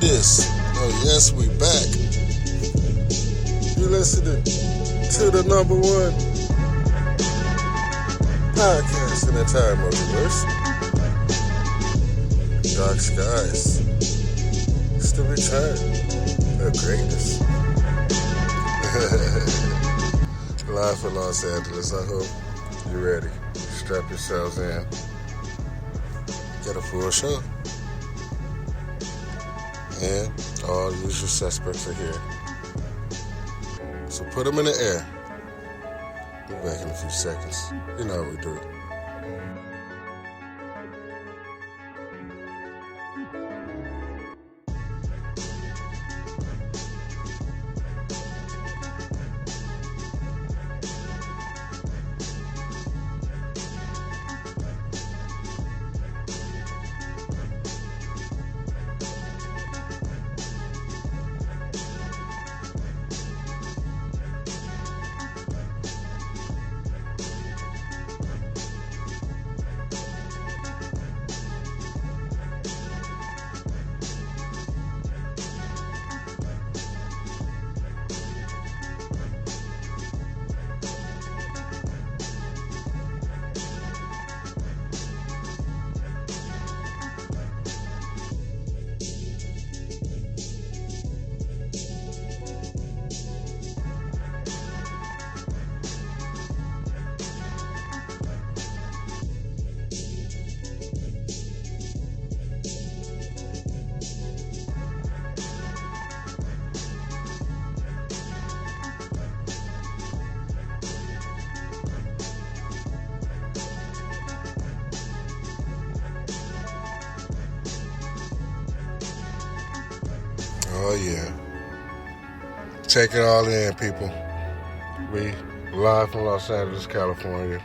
this. Oh yes, we back. You listening to the number one podcast in the entire multiverse, DarkSkies. It's the return of greatness. Live from Los Angeles. I hope you're ready. Strap yourselves in. Get a full show. And all usual suspects are here. So put them in the air. Be back in a few seconds. You know how we do it. Oh yeah. Take it all in, people. We live from Los Angeles, California.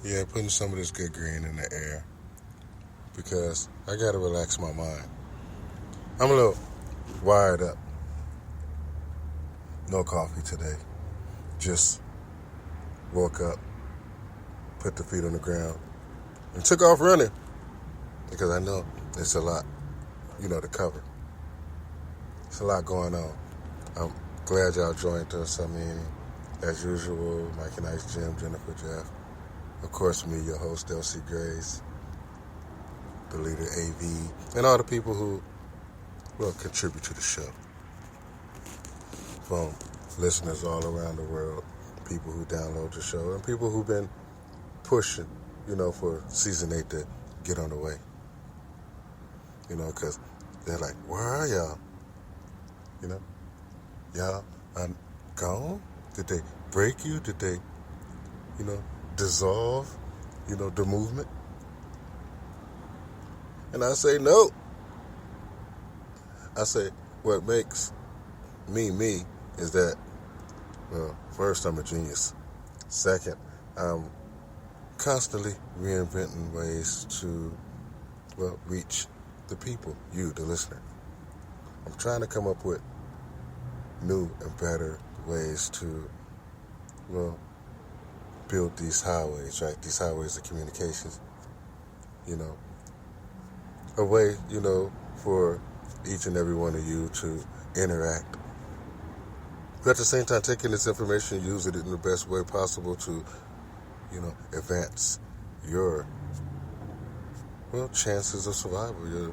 Yeah, putting some of this good green in the air because I gotta relax my mind. I'm a little wired up. No coffee today. Just woke up, put the feet on the ground, and took off running because I know it's a lot, to cover. It's a lot going on. I'm glad y'all joined us. As usual, Mike and Ice, Jim, Jennifer, Jeff. Of course, me, your host, Elsie Grace, the leader, AV, and all the people who contribute to the show. From listeners all around the world, people who download the show, and people who've been pushing, for season 8 to get on the way. Because they're like, where are y'all? Y'all are gone? Did they break you? Did they, dissolve, the movement? And I say no. I say what makes me is that, first, I'm a genius. Second, I'm constantly reinventing ways to, reach the people, you, the listener. I'm trying to come up with new and better ways to, build these highways, right? These highways of communications. A way, for each and every one of you to interact. But at the same time, taking this information, use it in the best way possible to, advance your, chances of survival,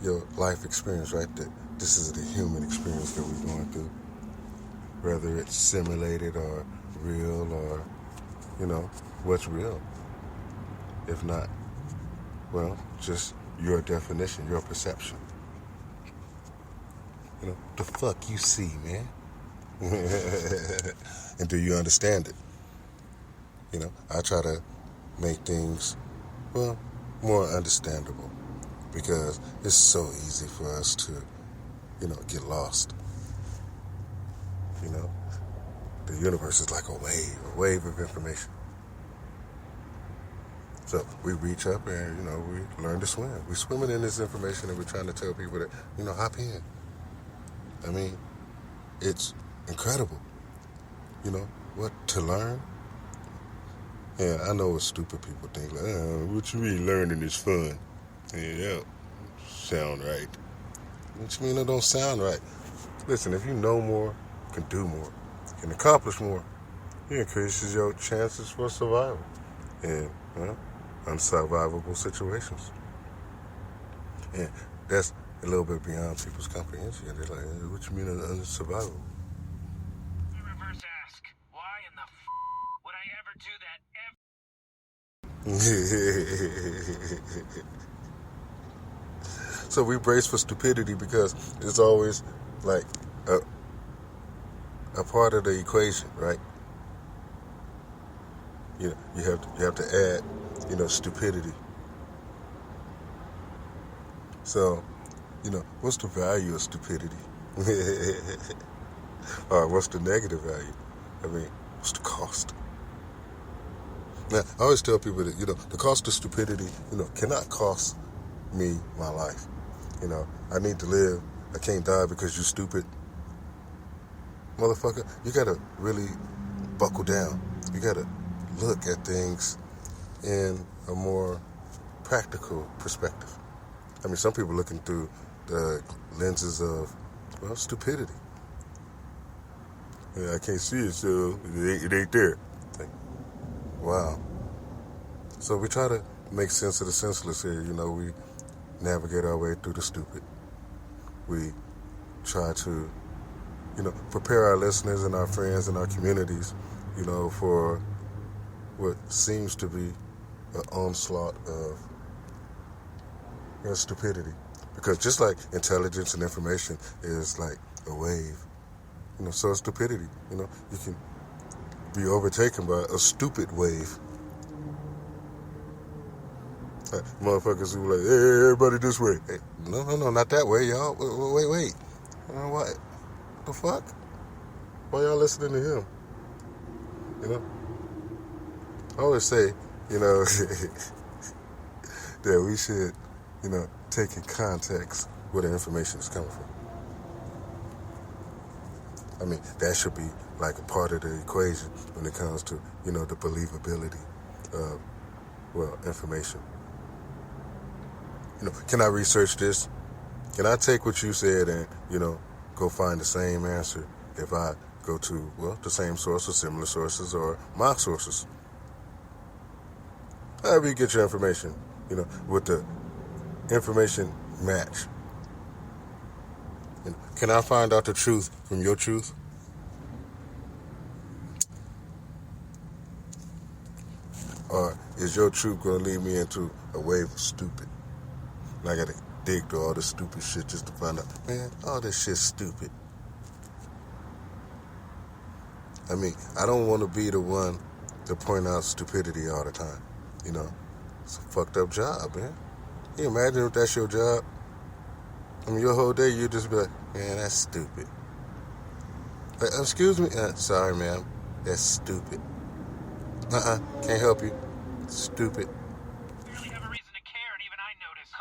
your life experience, right? That this is the human experience that we're going through. Whether it's simulated or real or, what's real. If not, just your definition, your perception. The fuck you see, man? And do you understand it? I try to make things, more understandable because it's so easy for us to, get lost. the universe is like a wave of information. So we reach up and, we learn to swim. We're swimming in this information and we're trying to tell people that, hop in. I mean, it's incredible. What to learn? Yeah, I know what stupid people think. Like, what you mean learning is fun? Yeah, sound right. What you mean it don't sound right? Listen, if you know more, can do more, can accomplish more, it increases your chances for survival in unsurvivable situations. And that's a little bit beyond people's comprehension. They're like, what you mean unsurvivable? You reverse ask, why in the would I ever do that ever? So we brace for stupidity because it's always like a part of the equation, right? You have to add, stupidity. So, what's the value of stupidity? Or what's the negative value? I mean, what's the cost? Now, I always tell people that, the cost of stupidity, cannot cost me my life. I need to live. I can't die because you're stupid. Motherfucker, you gotta really buckle down. You gotta look at things in a more practical perspective. I mean, some people looking through the lenses of, stupidity. Yeah, I can't see it, so it ain't there. Like, wow. So we try to make sense of the senseless here. We navigate our way through the stupid. We try to, prepare our listeners and our friends and our communities, for what seems to be an onslaught of stupidity. Because just like intelligence and information is like a wave, so is stupidity. You can be overtaken by a stupid wave. Like, motherfuckers who like, hey, everybody this way. Hey, no, not that way, y'all. Wait. What the fuck? Why y'all listening to him? I always say, that we should, take in context where the information is coming from. I mean, that should be like a part of the equation when it comes to, the believability of, information. Can I research this? Can I take what you said and, go find the same answer if I go to, the same source or similar sources or mock sources? However you get your information, with the information match. Can I find out the truth from your truth? Or is your truth going to lead me into a wave of stupid? And I got to dig through all this stupid shit just to find out, man, all this shit's stupid. I mean, I don't want to be the one to point out stupidity all the time. It's a fucked up job, man. Can you imagine if that's your job? I mean, your whole day, you just be like, man, that's stupid. Like, excuse me? Sorry, ma'am. That's stupid. Can't help you. Stupid. You really have a reason to care, and even I notice.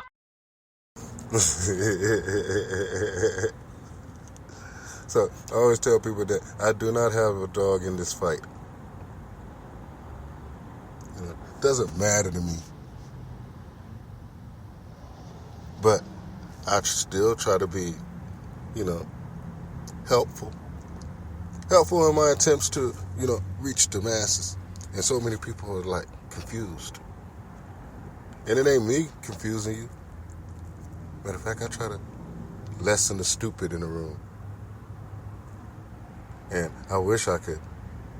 So, I always tell people that I do not have a dog in this fight. It doesn't matter to me. But I still try to be, helpful. Helpful in my attempts to, reach the masses. And so many people are, like, confused. And it ain't me confusing you. Matter of fact, I try to lessen the stupid in the room. And I wish I could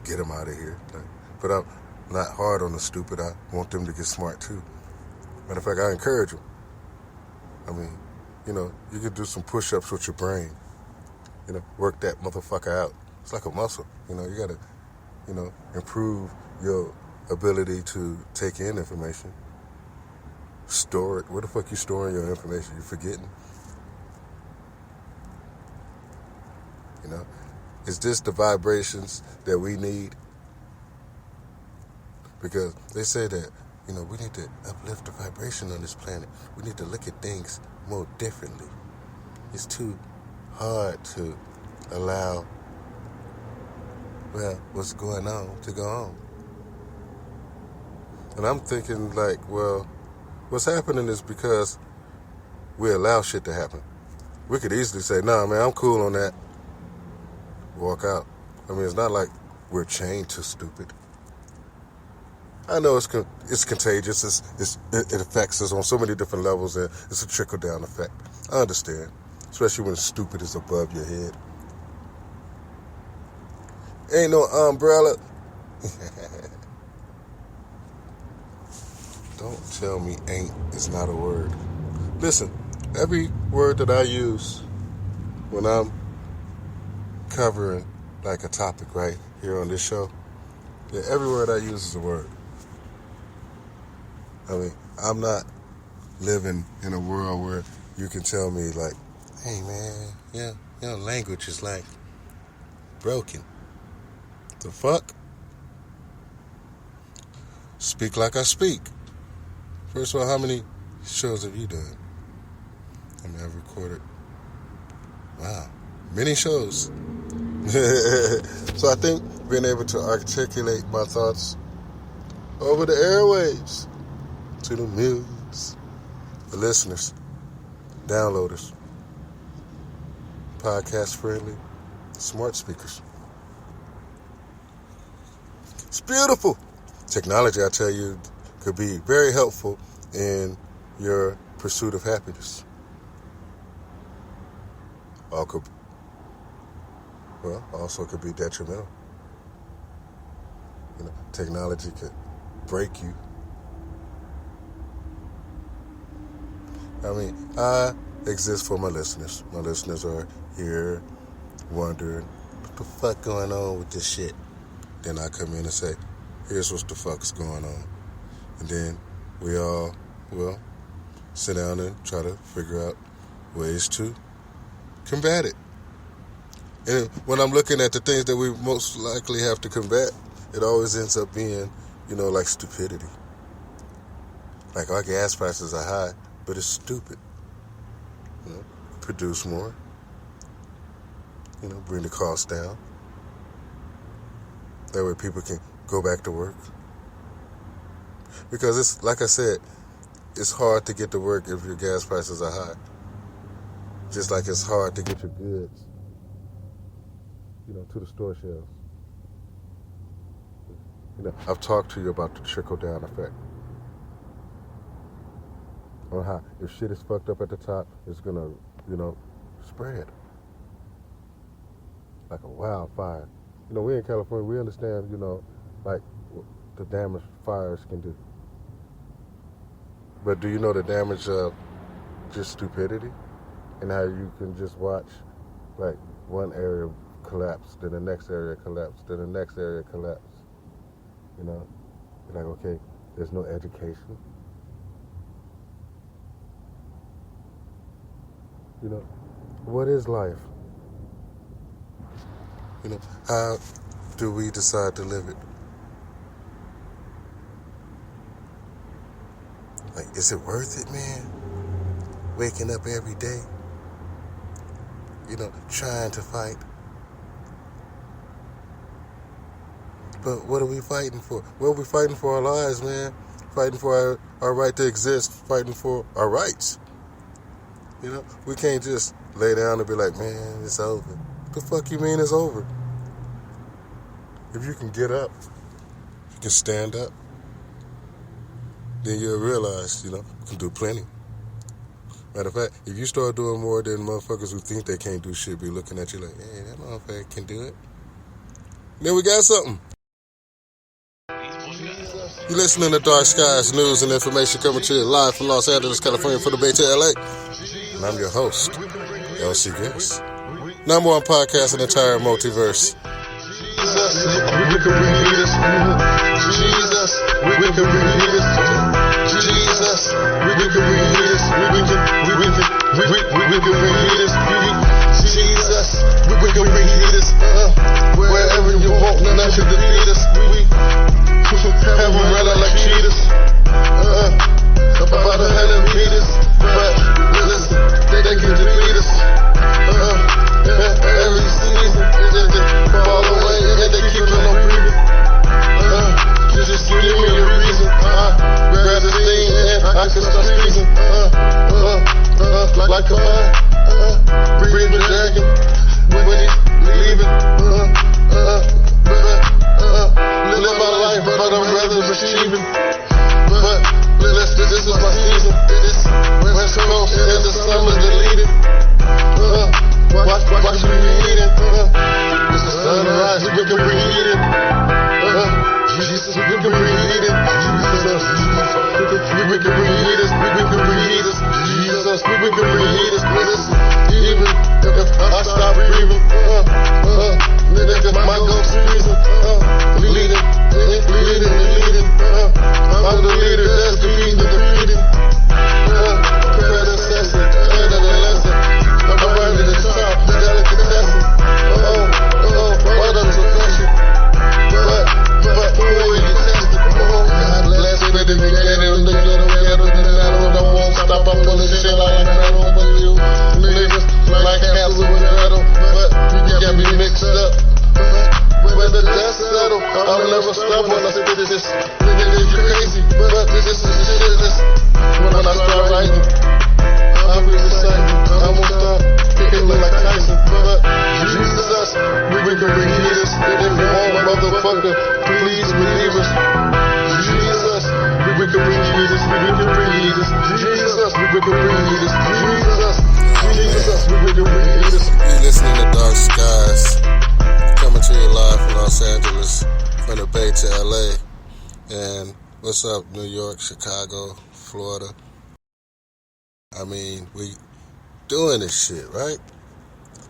get them out of here. But I'm not hard on the stupid. I want them to get smart, too. Matter of fact, I encourage them. I mean, you could do some push-ups with your brain. Work that motherfucker out. It's like a muscle. You got to, improve your ability to take in information. Store it. Where the fuck you storing your information? You forgetting? Is this the vibrations that we need? Because they say that, we need to uplift the vibration on this planet. We need to look at things more differently. It's too hard to allow, what's going on to go on. And I'm thinking what's happening is because we allow shit to happen. We could easily say, nah, man, I'm cool on that. Walk out. I mean, it's not like we're chained to stupid. I know it's contagious. It affects us on so many different levels, and it's a trickle-down effect. I understand, especially when stupid is above your head. Ain't no umbrella. Don't tell me ain't is not a word. Listen, every word that I use when I'm covering like a topic right here on this show, every word I use is a word. I mean, I'm not living in a world where you can tell me like, hey man, language is like broken. The fuck? Speak like I speak. First of all, how many shows have you done? I mean, I've recorded, many shows. So I think being able to articulate my thoughts over the airwaves to the millions, the listeners, downloaders, podcast friendly, smart speakers. It's beautiful. Technology, I tell you, could be very helpful in your pursuit of happiness. Also could be detrimental. Technology could break you. I mean, I exist for my listeners. My listeners are here wondering, what the fuck going on with this shit? Then I come in and say, here's what the fuck's going on. And then we all will sit down and try to figure out ways to combat it. And when I'm looking at the things that we most likely have to combat, it always ends up being, like stupidity. Like our gas prices are high, but it's stupid. Produce more. Bring the cost down. That way people can go back to work. Because it's, like I said, it's hard to get to work if your gas prices are high. Just like it's hard to get your goods, to the store shelves. I've talked to you about the trickle-down effect. On how if shit is fucked up at the top, it's gonna, spread. Like a wildfire. We in California, we understand, like what the damage fires can do. But do you know the damage of just stupidity? And how you can just watch, like, one area collapse, then the next area collapse, then the next area collapse. You're like, okay, there's no education. What is life? How do we decide to live it? Like, is it worth it, man? Waking up every day, trying to fight. But what are we fighting for? Well, we're fighting for our lives, man. Fighting for our right to exist. Fighting for our rights. We can't just lay down and be like, man, it's over. What the fuck you mean it's over? If you can get up, you can stand up, then you'll realize, you can do plenty. Matter of fact, if you start doing more than motherfuckers who think they can't do shit be looking at you like, hey, that motherfucker can do it. Then we got something. You're listening to Dark Skies News and Information coming to you live from Los Angeles, California for the Bay to LA. And I'm your host, LC Guess. Number one podcast in the entire multiverse. Jesus, we can read this. Jesus, we can read this. Jesus, we can read this. We can read this. Jesus, we can read this. to defeat us. We have them running like cheetahs. About 100 meters. But listen, they can defeat us. Every season, they fall away and they keep on breathing. Just give me a reason. Grab this thing and I can start squeezing. Like a fire. Breathe the dragon when he's leaving. Live my life, but I'm rather achieving. But this is my season. This West Coast and the summer's deleted. Watch me eating. It's the sunrise, we can breathe it. Jesus, we can breathe it. Jesus, we can breathe it. We can breathe it. Jesus, we can breathe it. Listen, even if I stop breathing, nigga, my ghost reason, leading. I'm the leader that's defeating the defeated. Predecessor, better than lesson. I'm right at the top, delicatessen. What a profession. But who will you test it? God bless it, if you get it, the ghetto, the metal, I won't stop, I'm pulling shit like metal, but you niggas like Hansel and Gretel, but you got me mixed up. When the dust settle, I'll never stop when I spit this. Nigga, you crazy, but this is shitless. When I start writing, I'll be reciting. I won't stop kicking like Tyson, but Jesus, we can read us. And if you want, motherfucker, please believe us. Jesus, we can read us. We can read us. Jesus, we can read us. Jesus, we can read us. You listening to Dark Skies, coming to you live from Los Angeles, from the Bay to LA. And what's up, New York, Chicago, Florida? I mean, we doing this shit, right?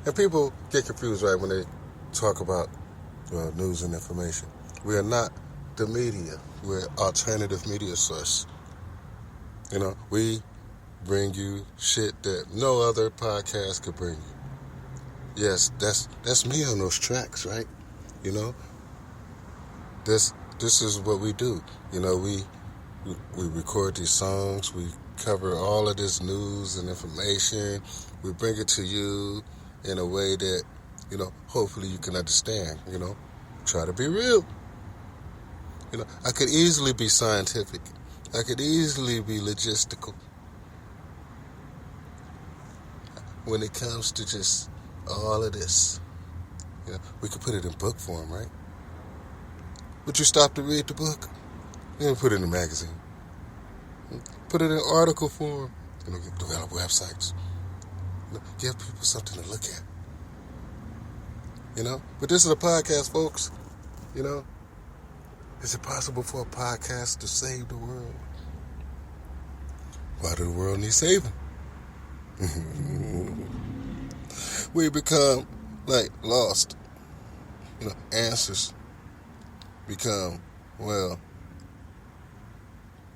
And people get confused, right, when they talk about news and information. We are not the media. We're alternative media source. You know, we bring you shit that no other podcast could bring you. Yes, that's me on those tracks, right? You know, this is what we do. You know, we record these songs, we cover all of this news and information, we bring it to you in a way that, you know, hopefully you can understand. You know, try to be real. You know, I could easily be scientific, I could easily be logistical. When it comes to just all of this, you know, we could put it in book form, right? Would you stop to read the book? You know, put it in a magazine. Put it in article form. You know, develop websites. You know, give people something to look at. You know, but this is a podcast, folks. You know, is it possible for a podcast to save the world? Why do the world need saving? We become like lost. You know, answers become, well,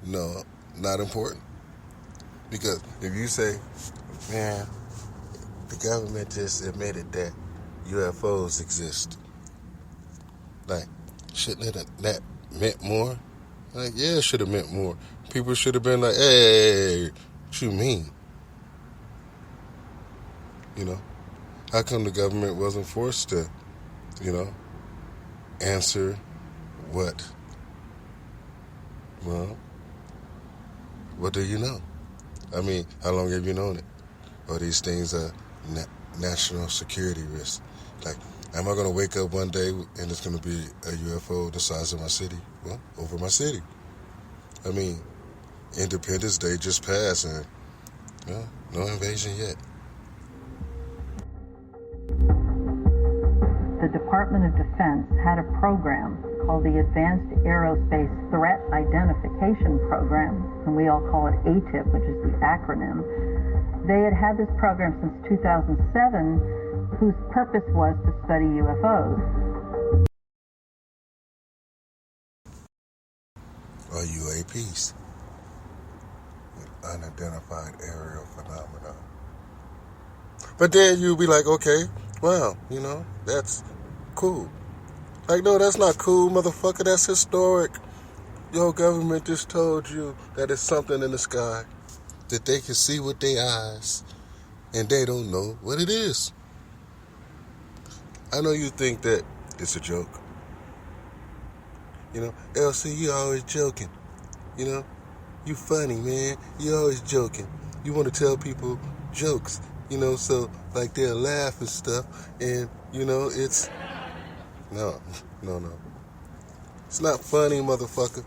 no, not important. Because if you say, man, the government just admitted that UFOs exist, like, shouldn't that meant more? Like, yeah, it should have meant more. People should have been like, hey, what you mean? You know, how come the government wasn't forced to, you know, answer what? Well, what do you know? I mean, how long have you known it? Are these things a national security risk? Like, am I going to wake up one day and it's going to be a UFO the size of my city? Well, over my city. I mean, Independence Day just passed and, well, no invasion yet. The Department of Defense had a program called the Advanced Aerospace Threat Identification Program, and we all call it ATIP, which is the acronym. They had this program since 2007, whose purpose was to study UFOs. Or UAPs, unidentified aerial phenomena. But then you'll be like, okay, well, you know, that's cool. Like, no, that's not cool, motherfucker. That's historic. Your government just told you that it's something in the sky that they can see with their eyes, and they don't know what it is. I know you think that it's a joke. You know, LC, you always joking. You know, you funny, man. You always joking. You want to tell people jokes, you know, so like they'll laugh and stuff, and you know, it's no. It's not funny, motherfucker.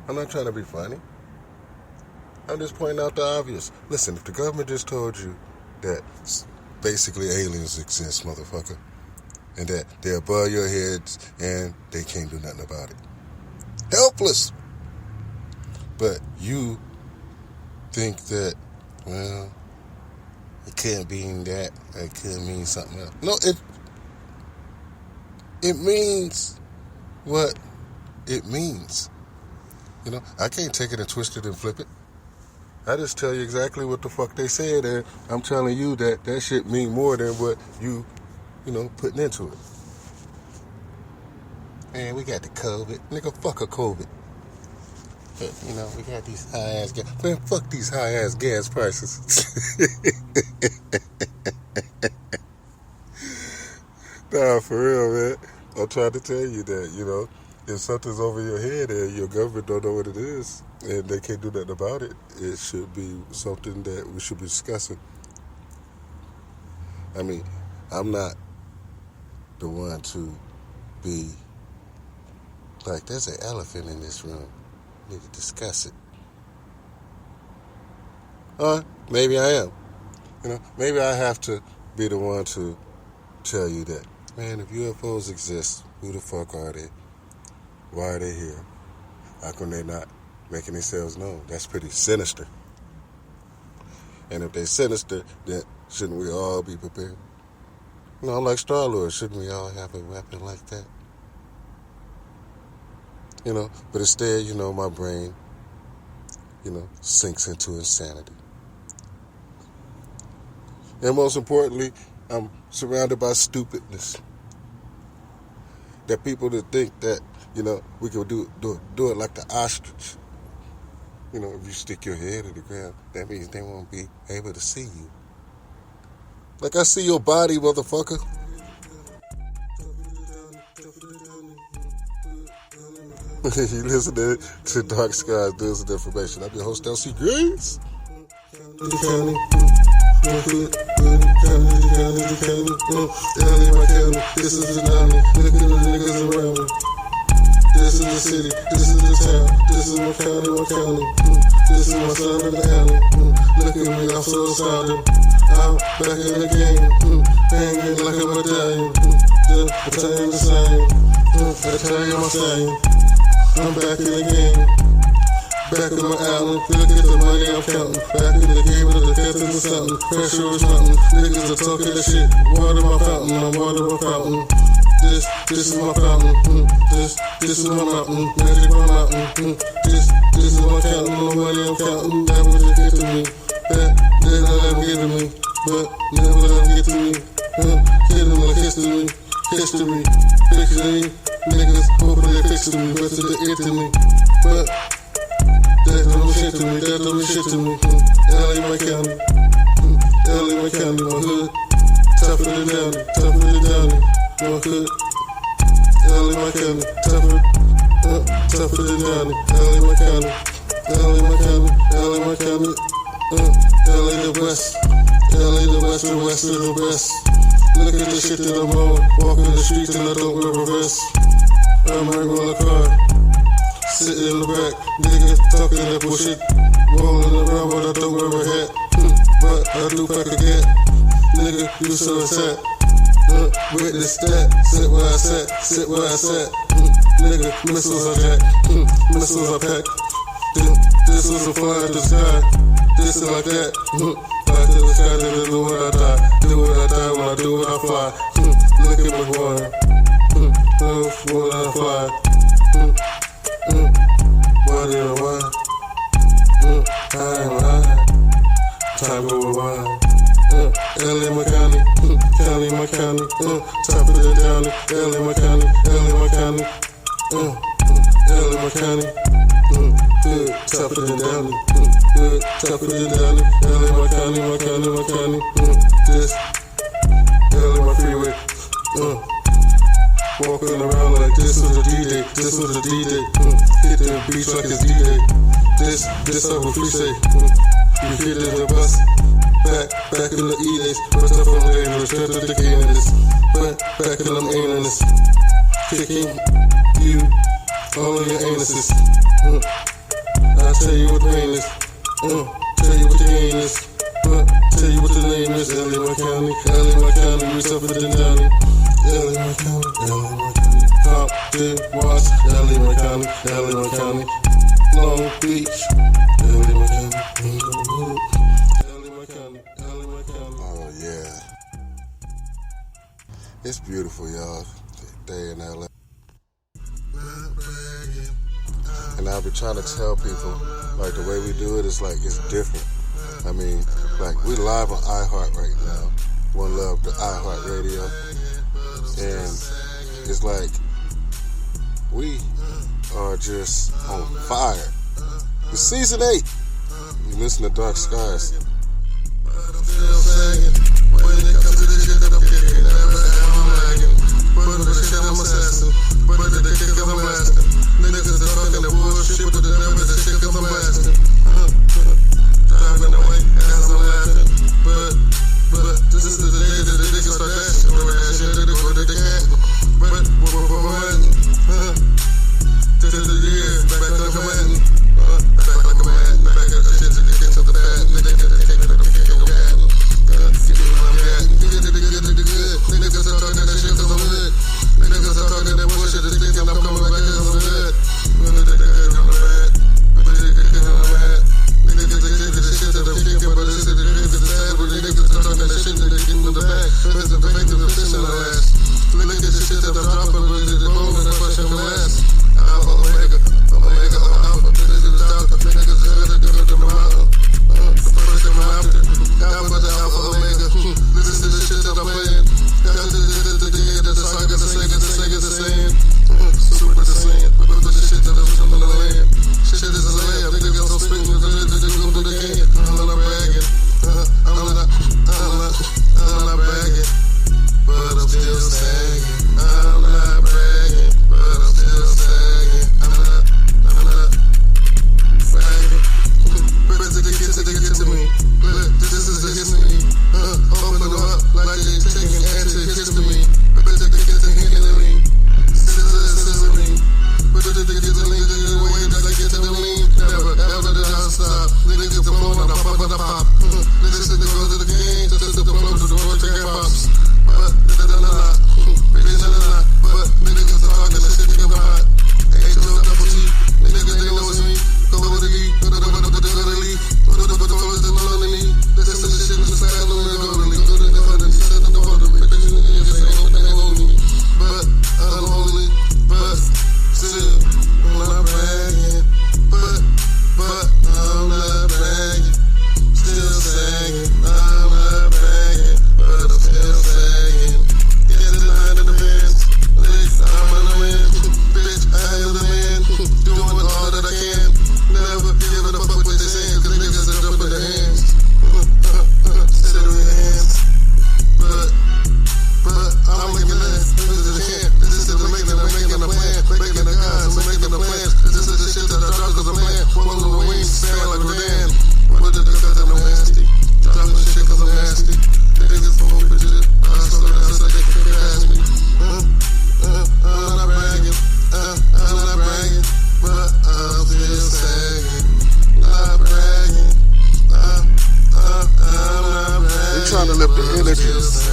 I'm not trying to be funny. I'm just pointing out the obvious. Listen, if the government just told you that basically aliens exist, motherfucker, and that they're above your heads and they can't do nothing about it. Helpless. But you think that, well, it can't mean that. It could mean something else. No, it means what it means. You know, I can't take it and twist it and flip it. I just tell you exactly what the fuck they said, and I'm telling you that shit mean more than what you know, putting into it. Man, we got the COVID. Nigga, fuck a COVID. But, you know, we got these high-ass gas. Man, fuck these high-ass gas prices. Nah, for real, man. I'm trying to tell you that, you know, if something's over your head and your government don't know what it is and they can't do nothing about it, it should be something that we should be discussing. I mean, I'm not the one to be like, there's an elephant in this room. We need to discuss it. Maybe I am. You know, maybe I have to be the one to tell you that, man, if UFOs exist, who the fuck are they? Why are they here? How come they not making themselves known? That's pretty sinister. And if they're sinister, then shouldn't we all be prepared? You know, like Star-Lord, shouldn't we all have a weapon like that? You know, but instead, you know, my brain, you know, sinks into insanity. And most importantly, I'm surrounded by stupidness. There are people that think that, you know, we can do it like the ostrich. You know, if you stick your head in the ground, that means they won't be able to see you. Like, I see your body, motherfucker. You listen to DarkSkies, News and Information. I'm your host, LC Grace. This is the county. Look at the niggas around me. This is the city. This is the town. This is my county. This is my son in the alley. Look at me, I'm so astounded. I'm back in the game. Hanging like a medallion. I tell you the same. I tell you my saying. I'm back in the game. Back in my island, look at the money I'm counting. Back in the game with the death into something. Pressure is mountain. Niggas are talking that shit. Water my fountain, I'm water my fountain. This is my fountain. This is my mountain. Magic my mountain. This is my counting. No money I'm counting. That was a gift to me. That never get to me. But never let them get to me. Hit them like history. History. Picture me. Niggas hopefully they fix to me. But to the ear to me. But that don't mean shit to me, that don't mean shit to me. LA, my county. LA, my county, my hood. Tougher than Downey, my hood. LA, my county, tougher than Downey. LA, my county, LA, my county, LA, my county. LA, the West, the West of the best. Look at the shit that I'm on. Walking the streets and I don't wear a vest. I'm right on the car. Sitting in the back, niggas talking that bullshit. Rolling around, but I don't wear a hat. But I do pack a gat. Nigga, you so sad. Witness that. Sit where I sat. Nigga, missiles are jacked. Missiles are packed. This was a fly to the sky. This is like that. Fly to the sky, then do what I die. Do what I die when I do what I fly. Look at my water. When I fly. Why did I why? I ain't lying. Time go wild. LA, my county. LA, my county, top of the downey, LA, my county, LA, my county, LA, my county, top of the downey, top of the downey, LA, my county, my county, my county, this, LA, my freeway, walking around like this was a D-Day, this was a D-Day, hit the beach like it's D-Day, this up with free say, you hit it the bus, back in the E-days, first up on the lane, straight to the candidates, back in them anuses, kicking you, all of your anuses, I'll tell you what the pain is, tell you what the gain is, tell you what the name is, LA, my county, LA, my county, we suffer the Downey, LA, my county, LA, my county, Compton, Watts, LA, my county, LA, my county, Long Beach, LA, my county, LA, my county, LA, my county. Oh yeah, it's beautiful, y'all. Day in LA, and I've been trying to tell people, like, the way we do it is like it's different. I mean, like, we live on iHeart right now. One Love, the iHeart Radio. And it's like, we are just on fire. It's season 8. You listen to Dark Skies.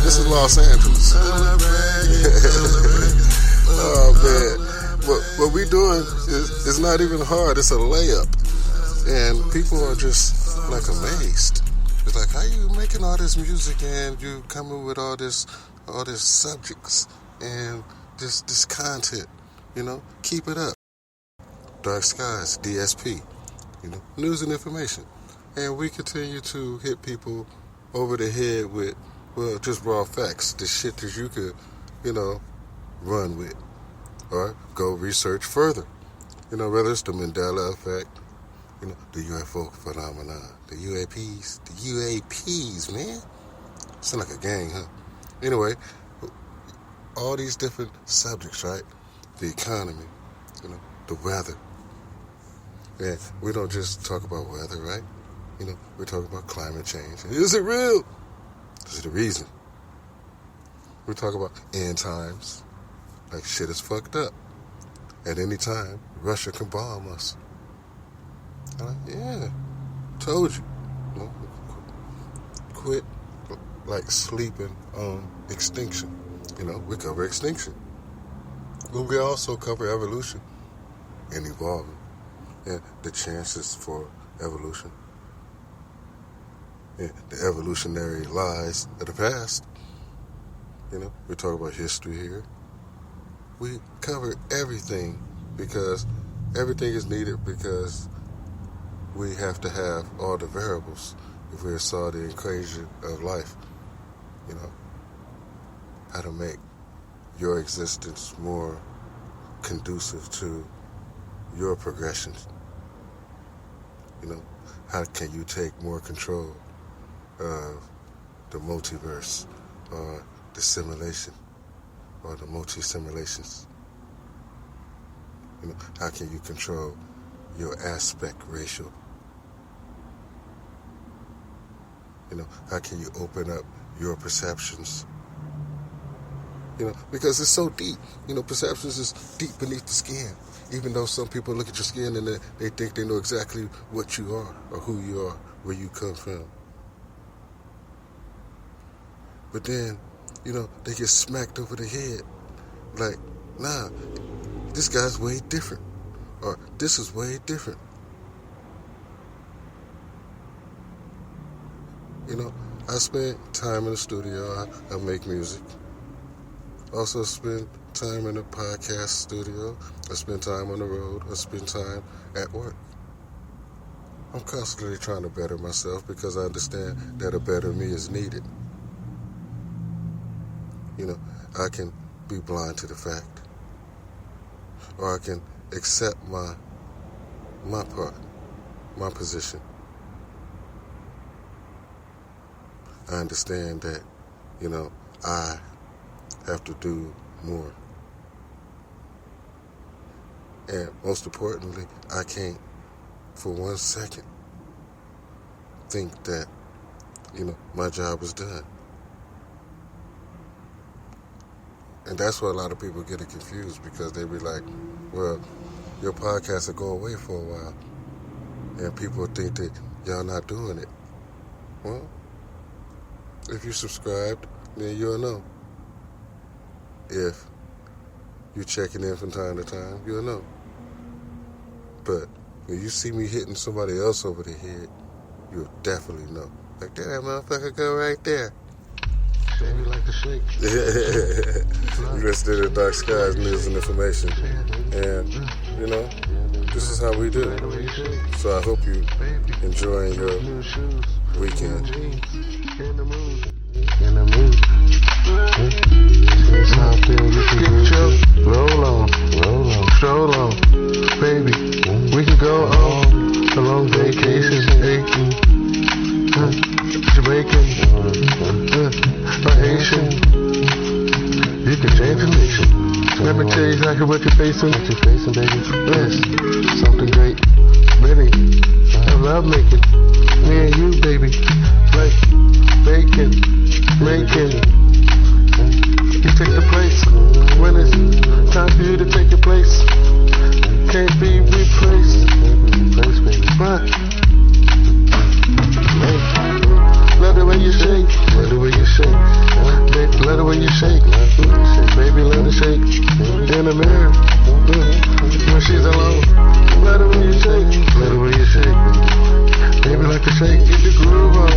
This is Los Angeles. Oh man, what we doing is not even hard. It's a layup, and people are just like amazed. It's like, how you making all this music and you coming with all this subjects and this content? You know, keep it up. Dark Skies, DSP. You know, news and information, and we continue to hit people over the head with Well, just raw facts. The shit that you could, run with. Or go research further. Whether it's the Mandela effect, the UFO phenomenon, the UAPs, man. Sound like a gang, huh? Anyway, all these different subjects, right? The economy, the weather. And we don't just talk about weather, right? We're talking about climate change. Is it real? Is it a reason? We talk about end times. Like shit is fucked up. At any time, Russia can bomb us. I'm like, yeah, told you. Quit like sleeping on extinction. We cover extinction. But we also cover evolution and evolving and the chances for evolution and the evolutionary lies of the past. We talk about history here. We cover everything because everything is needed because we have to have all the variables if we saw the equation of life. How to make your existence more conducive to your progression. How can you take more control of the multiverse or the simulation or the multi-simulations? How can you control your aspect ratio? How can you open up your perceptions? Because it's so deep. Perceptions is deep beneath the skin. Even though some people look at your skin and they think they know exactly what you are or who you are, where you come from. But then, they get smacked over the head. Like, nah, this guy's way different. Or this is way different. I spend time in the studio. I make music. Also spend time in a podcast studio. I spend time on the road. I spend time at work. I'm constantly trying to better myself because I understand that a better me is needed. I can be blind to the fact. Or I can accept my part, my position. I understand that, I have to do more. And most importantly, I can't for 1 second think that, my job is done. And that's where a lot of people get it confused because they be like, well, your podcast will go away for a while. And people think that y'all not doing it. Well, if you subscribed, then you'll know. If you're checking in from time to time, you'll know. But when you see me hitting somebody else over the head, you'll definitely know. Like, that motherfucker go right there. Baby like to shake. You listen to the DarkSkies News and Information. And, this is how we do it. So I hope you enjoying your weekend. In the mood. It's how I feel. You can get your roll on, stroll on, baby. We can go on a long vacation, Jamaican, or Haitian. You can change the nation. Let me tell you exactly what you're facing. Baby. Yes, something great. Ready. I love making. Me and you, baby. Like bacon, making. You take the place when it's time for you to take your place. Can't be replaced. But love the way you shake. Baby, love the way you shake. Baby, let her shake in the mirror when she's alone. Love the way you shake. Baby, like to shake. Get the groove on.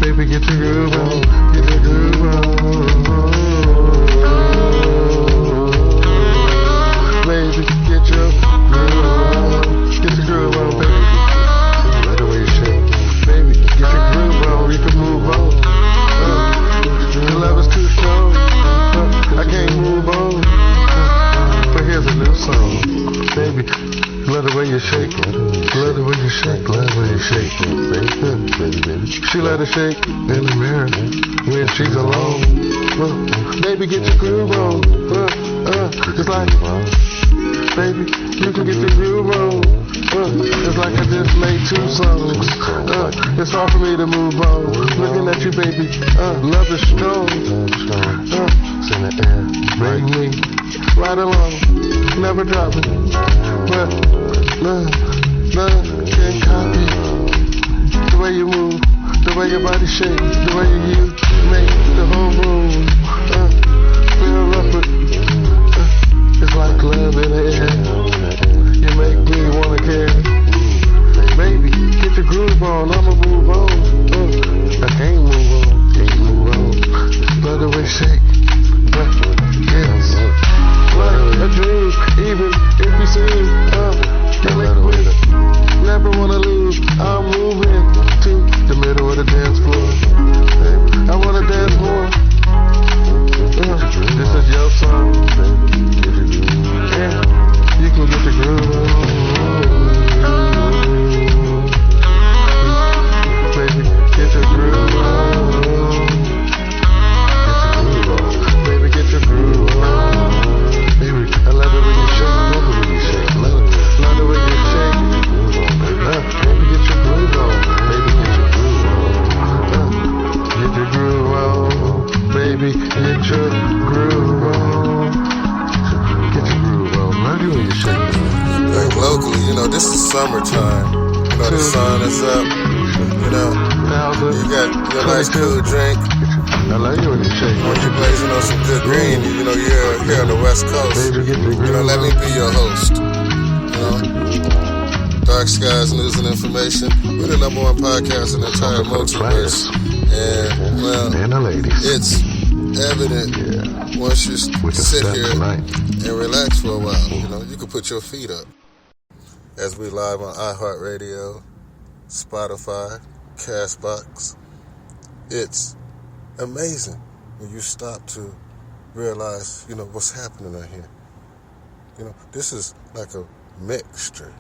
Baby, get the groove on. Get the groove on. Baby, get your groove on. Get the groove on, baby. Love the way you shake. Baby, get your groove on. You can move on. you shake. Love the way you shake. Love the way you shake. She let it shake in the mirror when she's alone. Baby, get your groove on. It's like, baby, you can get your groove on. It's like I just made 2 songs. It's hard for me to move on. Looking at you, baby. Love is strong. It's in the air. Bring me right along. Never drop it. But none can copy the way you move, the way your body shake, the way you make the whole room feel up it. It's like love in the air. You make me wanna care. Baby, get your groove on, I'ma move on. I can't move on. Love the way you shake. Yes. Like a dream, even if you seem you make me never wanna lose. I'm moving to the middle of the dance floor. I wanna dance more. This is your song. Yeah, you can get the groove on. Baby, get your groove on. Baby, get your groove on. Baby, I love the way you shake. Love the way you shake. Love the way you shake. Baby, get your groove on. Baby, get your groove on. Get your groove on. Baby, get your groove on. Get your groove on. Love the way you shake. Like locally, this is summertime. The sun is up. You got your nice cool drink. I love you when you shake. When you're blazing on some good green, you're here on the West Coast. Let me be your host. DarkSkies News and Information. We're the #1 podcast in the entire multiverse. And, and the ladies. It's evident once you sit here and relax for a while. You can put your feet up. As we live on iHeartRadio, Spotify, Castbox. It's amazing when you stop to realize, what's happening out here. This is like a mixture,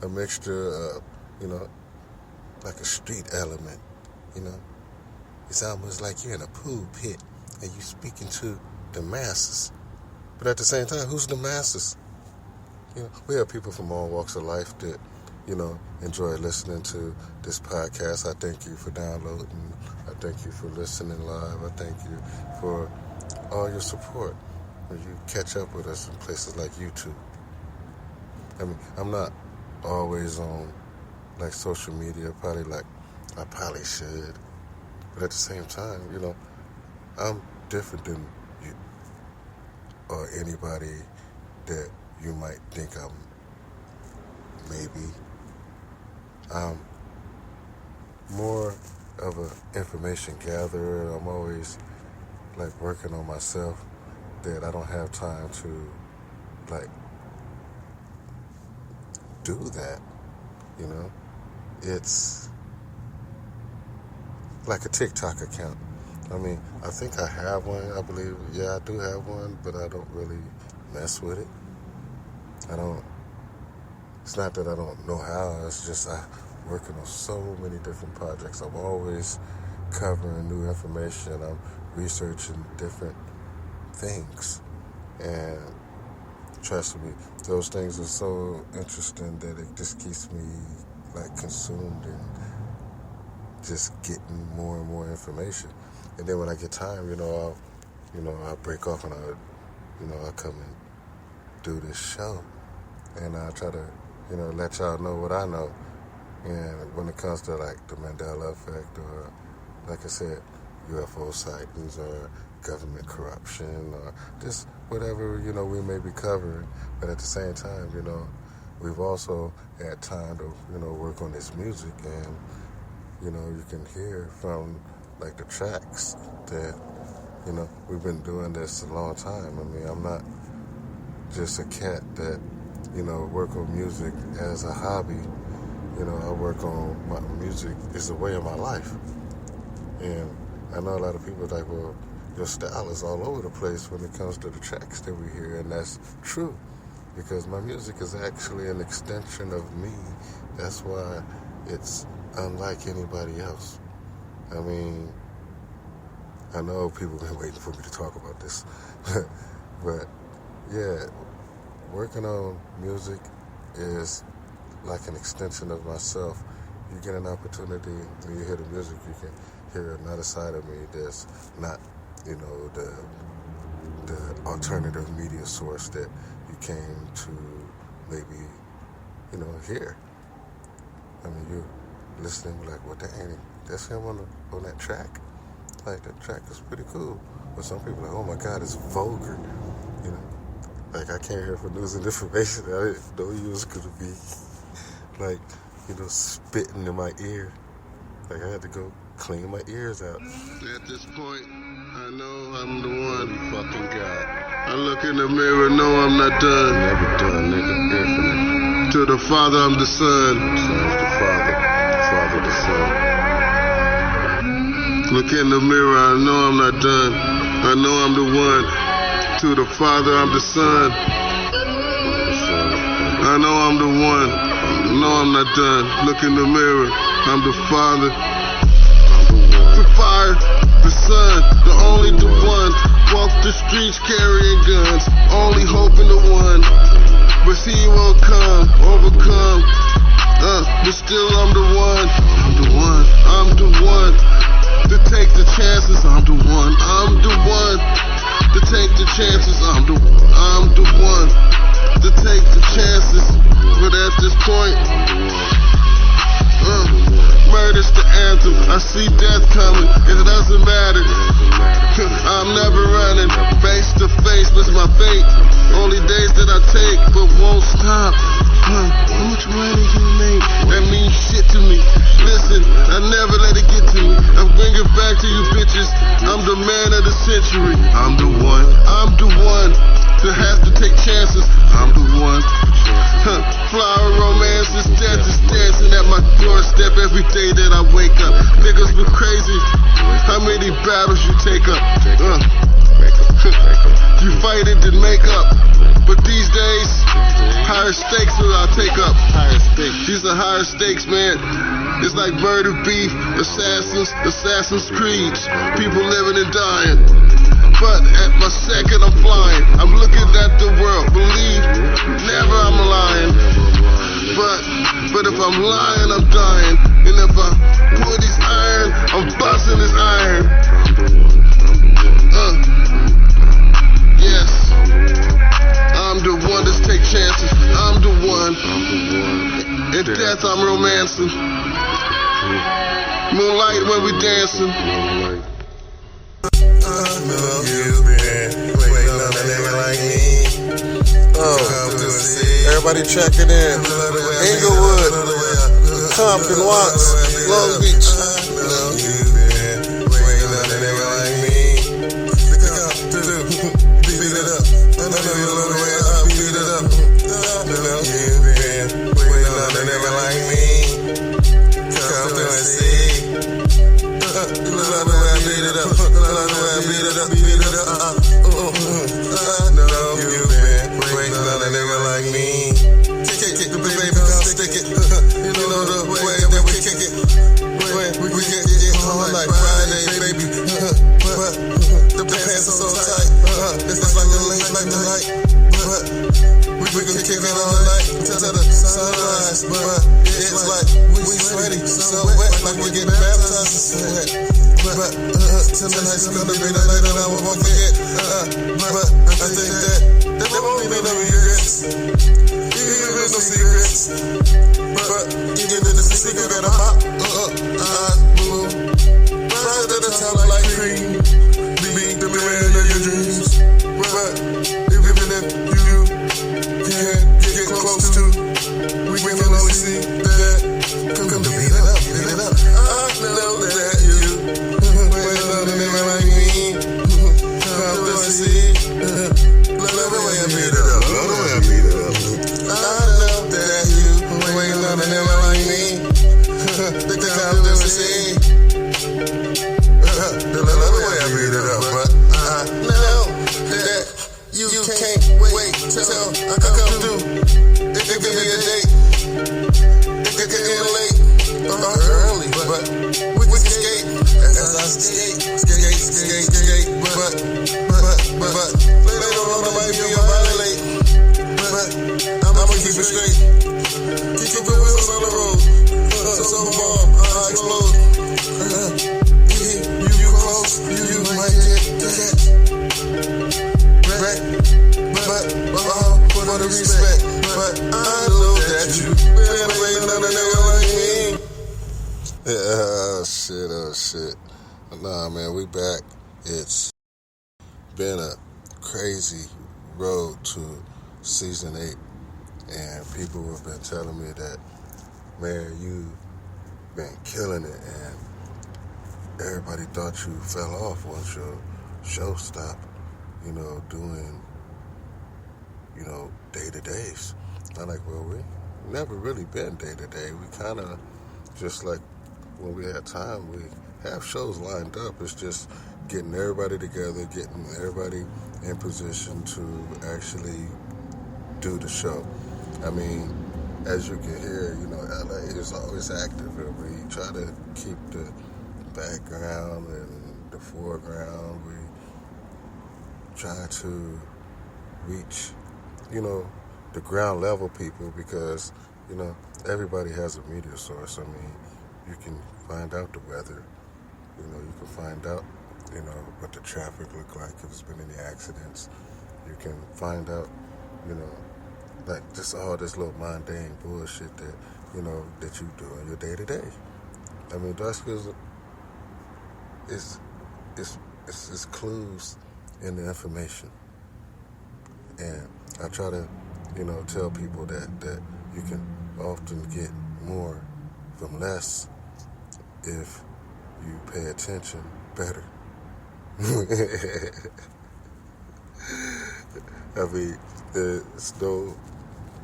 a mixture of, like a street element, It's almost like you're in a pool pit and you're speaking to the masses. But at the same time, who's the masses? We have people from all walks of life that, enjoy listening to this podcast. I thank you for downloading. I thank you for listening live. I thank you for all your support when you catch up with us in places like YouTube. I'm not always on like social media, probably like I probably should. But at the same time, I'm different than you or anybody that you might think I'm maybe. I'm more of an information gatherer. I'm always like working on myself that I don't have time to like do that, It's like a TikTok account. I think I have one. I believe, I do have one, but I don't really mess with it. It's not that I don't know how, it's just I'm working on so many different projects. I'm always covering new information. I'm researching different things. And trust me, those things are so interesting that it just keeps me like consumed and just getting more and more information. And then when I get time, I'll break off and I'll come and do this show. And I try to, let y'all know what I know. And when it comes to like the Mandela effect or, like I said, UFO sightings or government corruption or just whatever, we may be covering. But at the same time, we've also had time to, work on this music. And, you can hear from like the tracks that, we've been doing this a long time. I'm not just a cat that, work on music as a hobby. I work on my music is a way of my life. And I know a lot of people are like, well, your style is all over the place when it comes to the tracks that we hear, and that's true. because my music is actually an extension of me. That's why it's unlike anybody else. I mean, I know people have been waiting for me to talk about this, but yeah, working on music is like an extension of myself. You get an opportunity when you hear the music, you can hear another side of me that's not, you know, the alternative media source that you came to maybe, you know, hear. I mean, you listening like, what the ain't that's him on that track. Like, that track is pretty cool. But some people are like, oh my God, it's vulgar. You know, like, I came here for news and information. I didn't know you was gonna be like, you know, spitting in my ear. Like, I had to go clean my ears out. At this point, I know I'm the one. Fucking God. I look in the mirror, know I'm not done. Never done, nigga. Infinite. To the Father, I'm the Son. Son's the Father. Father the Son. Look in the mirror, I know I'm not done. I know I'm the one. To the Father, I'm the Son. I know I'm the one. I know I'm not done. Look in the mirror, I'm the Father. The fire, the Son, the only the one. Walk the streets carrying guns, only hoping the one. But he won't come, overcome. But still I'm the one. I'm the one. I'm the one to take the chances. I'm the one. I'm the one to take the chances. I'm the one to take the chances. But at this point, murder's the anthem. I see death coming. It doesn't matter. I'm never running. Face to face with my fate. Only days that I take, but won't stop. How much money you make? That means shit to me. Listen, I never let it get to me. I bring it back to you bitches. I'm the man of the century. I'm the one. I'm the one that has to take chances. I'm the one. Flower romances, death is dancing at my doorstep every day that I wake up. Niggas been crazy. How many battles you take up? You fight it, then make up. But these days, higher stakes will I take up. Higher stakes. These are higher stakes, man. It's like murder, beef, Assassin's Creeds. People living and dying. But at my second, I'm flying. I'm looking at the world. Believe, never I'm lying. But if I'm lying, I'm dying. And if I put his iron, I'm busting his iron. Yes. I'm the one to take chances. I'm the one. In death, I'm romancing. Moonlight when we dancing. I know you've been waiting on a nigga like me. Everybody checking in. Inglewood, Compton, Watts, Long Beach. I know you've been waiting on a nigga like me. Beat it up. I know you love the way I beat it up. I know you've been waiting on a nigga like me. Come through and see. You love the way I beat it up. Beat it up, beat it up. I know you've been waiting on a nigga like me. Kick it, baby, come stick it. You know the way that we kick it. We get it on like Friday, baby. But the pants are so tight. It's like the late like the night. But we can kick it all night till the sunrise. But it's like we sweaty, so wet, like we get baptized in sweat. But tonight's gonna be the night that I won't forget. But I think that there won't be no regrets. Even no secrets. But even the secret that I pop, I move right to the top like cream. Be the man of your dreams. But even if you can't get close to, we can only see that. Come to beat it up, beat it up. I know that you waiting on a nigga like me. Come to see. Love the way I beat it up. Love the way I beat it up. I know that you waiting on a nigga like me. Come to see. Love the way I beat it up. But I know that you can't wait till I come through. But later on, I might be a violate. But I'ma keep it straight. Keep it wheels on the road. So bomb, I explode. You close, you might get catch. But for the respect. But I know that you really ain't none of nigga like me. Oh shit. Nah, man, we back. It's been a crazy road to season 8, and people have been telling me that, man, you've been killing it, and everybody thought you fell off once your show stopped, doing, day-to-days. I'm like, well, we never really been day-to-day. We kind of just like when we had time, we have shows lined up. It's just getting everybody together, getting everybody in position to actually do the show. I mean, as you can hear, LA is always active, and we try to keep the background and the foreground. We try to reach, the ground level people, because, everybody has a media source. I mean, you can find out the weather, you can find out, what the traffic look like, if there's been any accidents. You can find out, like just all this little mundane bullshit that, that you do in your day to day. I mean, DarkSkies is clues in the information. And I try to, tell people that you can often get more from less if you pay attention better. I mean, there's no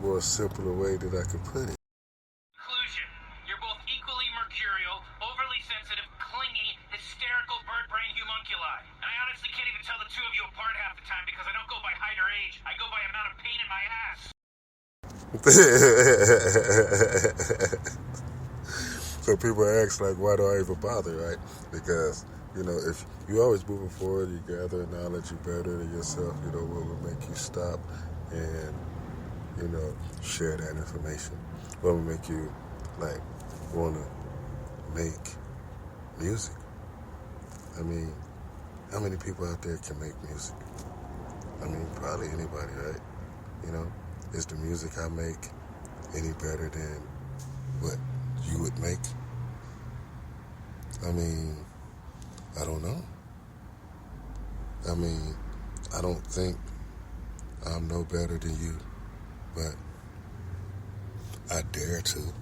more simpler way that I could put it. Conclusion. You're both equally mercurial, overly sensitive, clingy, hysterical bird brain homunculi. And I honestly can't even tell the two of you apart half the time because I don't go by height or age. I go by amount of pain in my ass. So people ask, like, why do I even bother, right? Because, if you always moving forward, you gather knowledge, you better than yourself, what will make you stop and, share that information? What will make you, want to make music? I mean, how many people out there can make music? I mean, probably anybody, right? Is the music I make any better than what you would make? I mean, I don't know. I mean, I don't think I'm no better than you, but I dare to.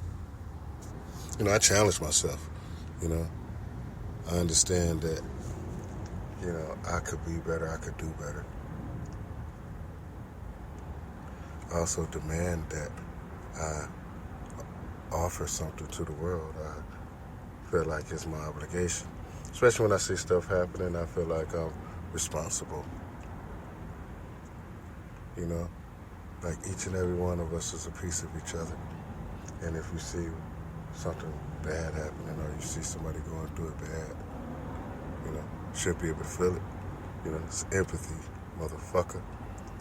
I challenge myself, I understand that, I could be better, I could do better. I also demand that I offer something to the world. I feel like it's my obligation. Especially when I see stuff happening, I feel like I'm responsible. Like each and every one of us is a piece of each other. And if you see something bad happening, or you see somebody going through it bad, should be able to feel it. It's empathy, motherfucker.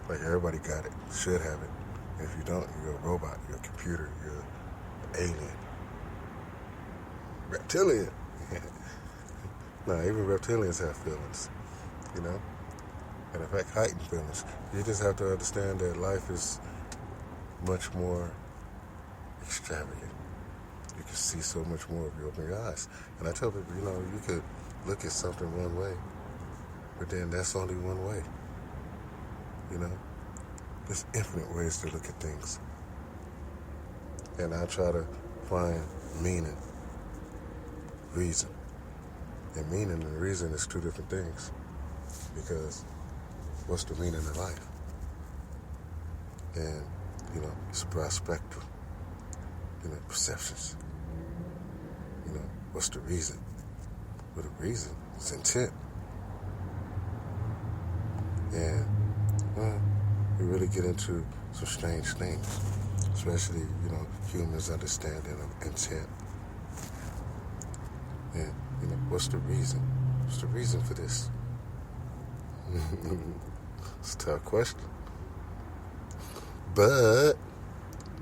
Like everybody got it, should have it. And if you don't, you're a robot, you're a computer, you're an alien. Reptilian. Nah, even reptilians have feelings, and in fact, heightened feelings. You just have to understand that life is much more extravagant. You can see so much more if you open your eyes. And I tell people, you could look at something one way, but then that's only one way. There's infinite ways to look at things. And I try to find meaning, reason. And meaning and reason is two different things. Because what's the meaning of life? And, it's a broad spectrum. Perceptions. What's the reason? Well, the reason is intent. And, we really get into some strange things. Especially, humans' understanding of intent. And, what's the reason? What's the reason for this? It's a tough question. But,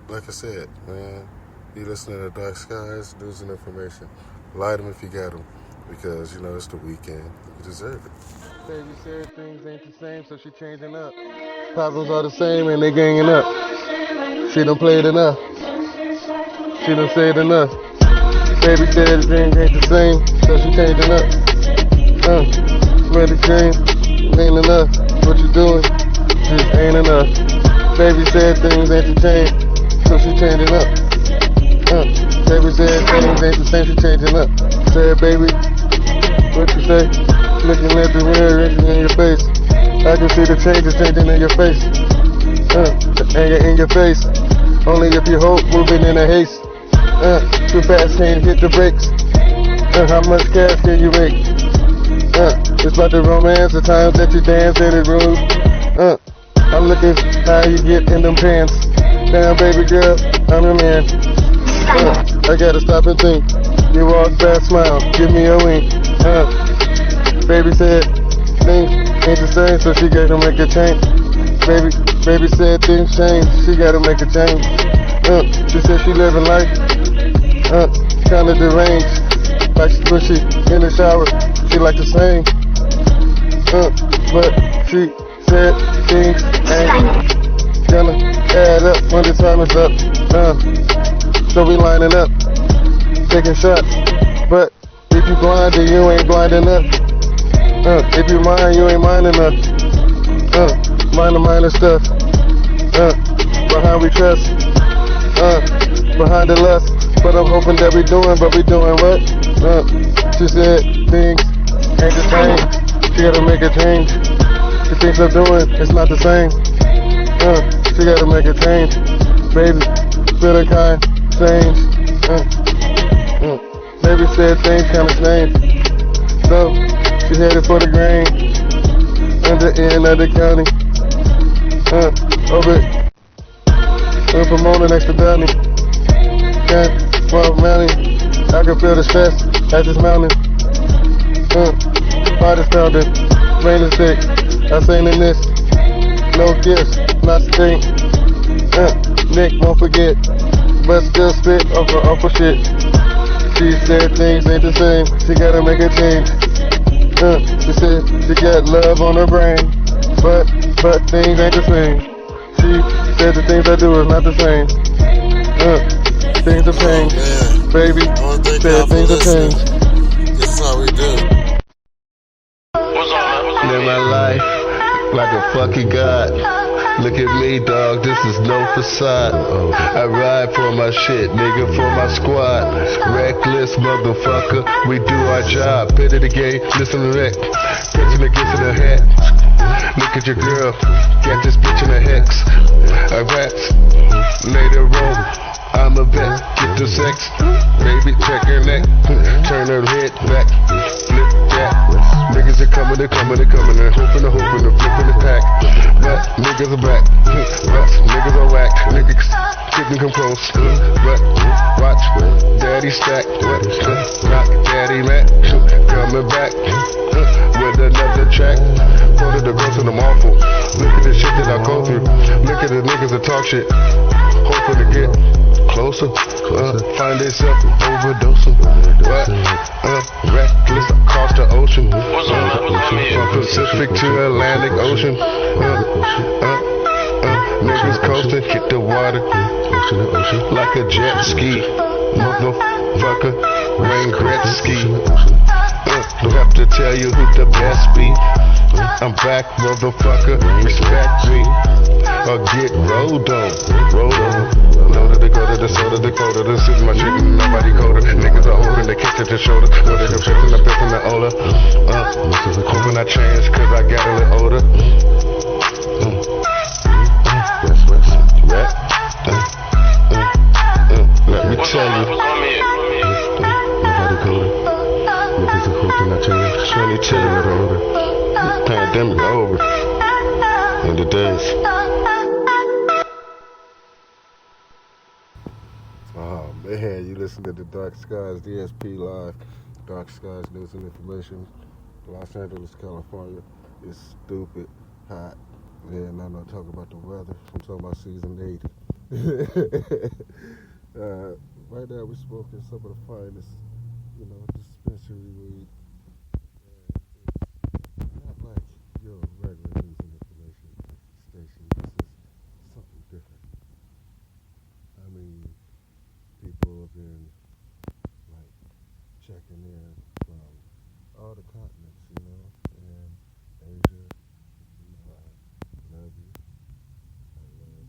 like I said, man, you listening to Dark Skies, news and information. Light them if you got them. Because, it's the weekend. You deserve it. Baby said things ain't the same, so she changing up. Problems are the same and they ganging up. She done played enough. She done said enough. Baby said things ain't the same, so she changing up. Ready change, ain't enough. What you doing? Just ain't enough. Baby said things ain't the same, so she changing up. Baby said things ain't the same, she changing up. Said baby, what you say? Looking at the mirror, itching in your face. I can see the changes changing in your face. The anger in your face. Only if you hope moving in a haste. Too fast, can't hit the brakes. How much cash can you make? It's about the romance, the times that you dance in the room. I'm looking how you get in them pants. Damn, baby girl, I'm your man. I gotta stop and think. You walk fast, smile, give me a wink. Baby said things ain't the same, so she gotta make a change. Baby said things change, she gotta make a change. She said she living life, kinda deranged. Like when she in the shower, she like to sing. But she said things ain't gonna add up when the time is up. So we lining up, taking shots. But if you blind, then you ain't blind enough. If you mind, you ain't mind enough. Mind the minor stuff. Behind we trust. Behind the lust. But I'm hoping that we doing what? She said things ain't the same. She gotta make a change. The things I'm doing, it's not the same. She gotta make a change. Baby, feeling kind, change. Baby said things kinda change. So, she headed for the grain. Under end of the county. Over it. Pomona next to Downey. Well, mountain. I can feel the stress as it's mounting. Heart is pounding. Rain is thick. I sing in this. No gifts, not stink. Nick won't forget. But still spit off for shit. She said things ain't the same. She gotta make a change. She said she got love on her brain. But things ain't the same. She said the things I do is not the same. Things have changed. Baby said things have changed. This is how we do. Live my life like a fucking god. Look at me, dog, this is no facade. I ride for my shit, nigga, for my squad. Reckless motherfucker, we do our job. Pit of the game, listen to that. Pitching the gifts in her hat. Look at your girl, got this bitch in a hex. I raps, later roll. I'm a vet, get the sex. Baby, check her neck. Turn her head back. Flip that. Niggas are coming, they're coming. They're hoping, they're flipping the pack. But niggas are back. But niggas are whack. Niggas keeping composed. But watch, daddy stack. What? Rock daddy Mac. Coming back with another track. Quoted the ghost and I'm awful. Look at the shit that I go through. Look at the niggas that talk shit. Hoping to get closer, find itself overdosing, but reckless across the ocean, from Pacific to Atlantic Ocean, niggas coasting, hit the water, like a jet ski, motherfucker, Wayne Gretzky, don't have to tell you who the best be, I'm back, motherfucker, respect me, or get rolled on. Loaded the go to the soda, the quota, this is my shit, nobody colder. Niggas are holding the kick to the shoulder. Loaded the fifth and the fifth and the older. Hoping I change cause I got a little older. Let me tell you. Nobody colder. Niggas are hoping I change. 22 a little older. Pandemic over. In the days. Oh man, you listen to the Dark Skies DSP Live. Dark Skies News and Information. Los Angeles, California. It's stupid hot. Yeah, and I'm not talking about the weather. I'm talking about season 80. Right now we're smoking some of the finest, dispensary weed. And it's not like your regular news and information station. This is something different. I mean, people have been like checking in from all the continents, and Asia. I love you. I love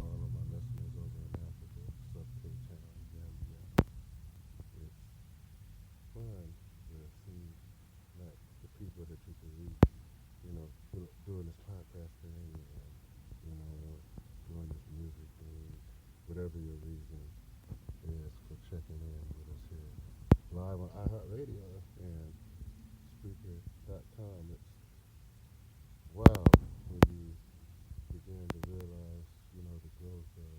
all of my listeners over in Africa, Sub-Cape Town, Gambia. It's fun to see like the people that you can reach, doing this podcast thing and doing this music thing, whatever your reason is for checking in with us here live on iHeartRadio and Spreaker.com. It's wow when you begin to realize, the growth of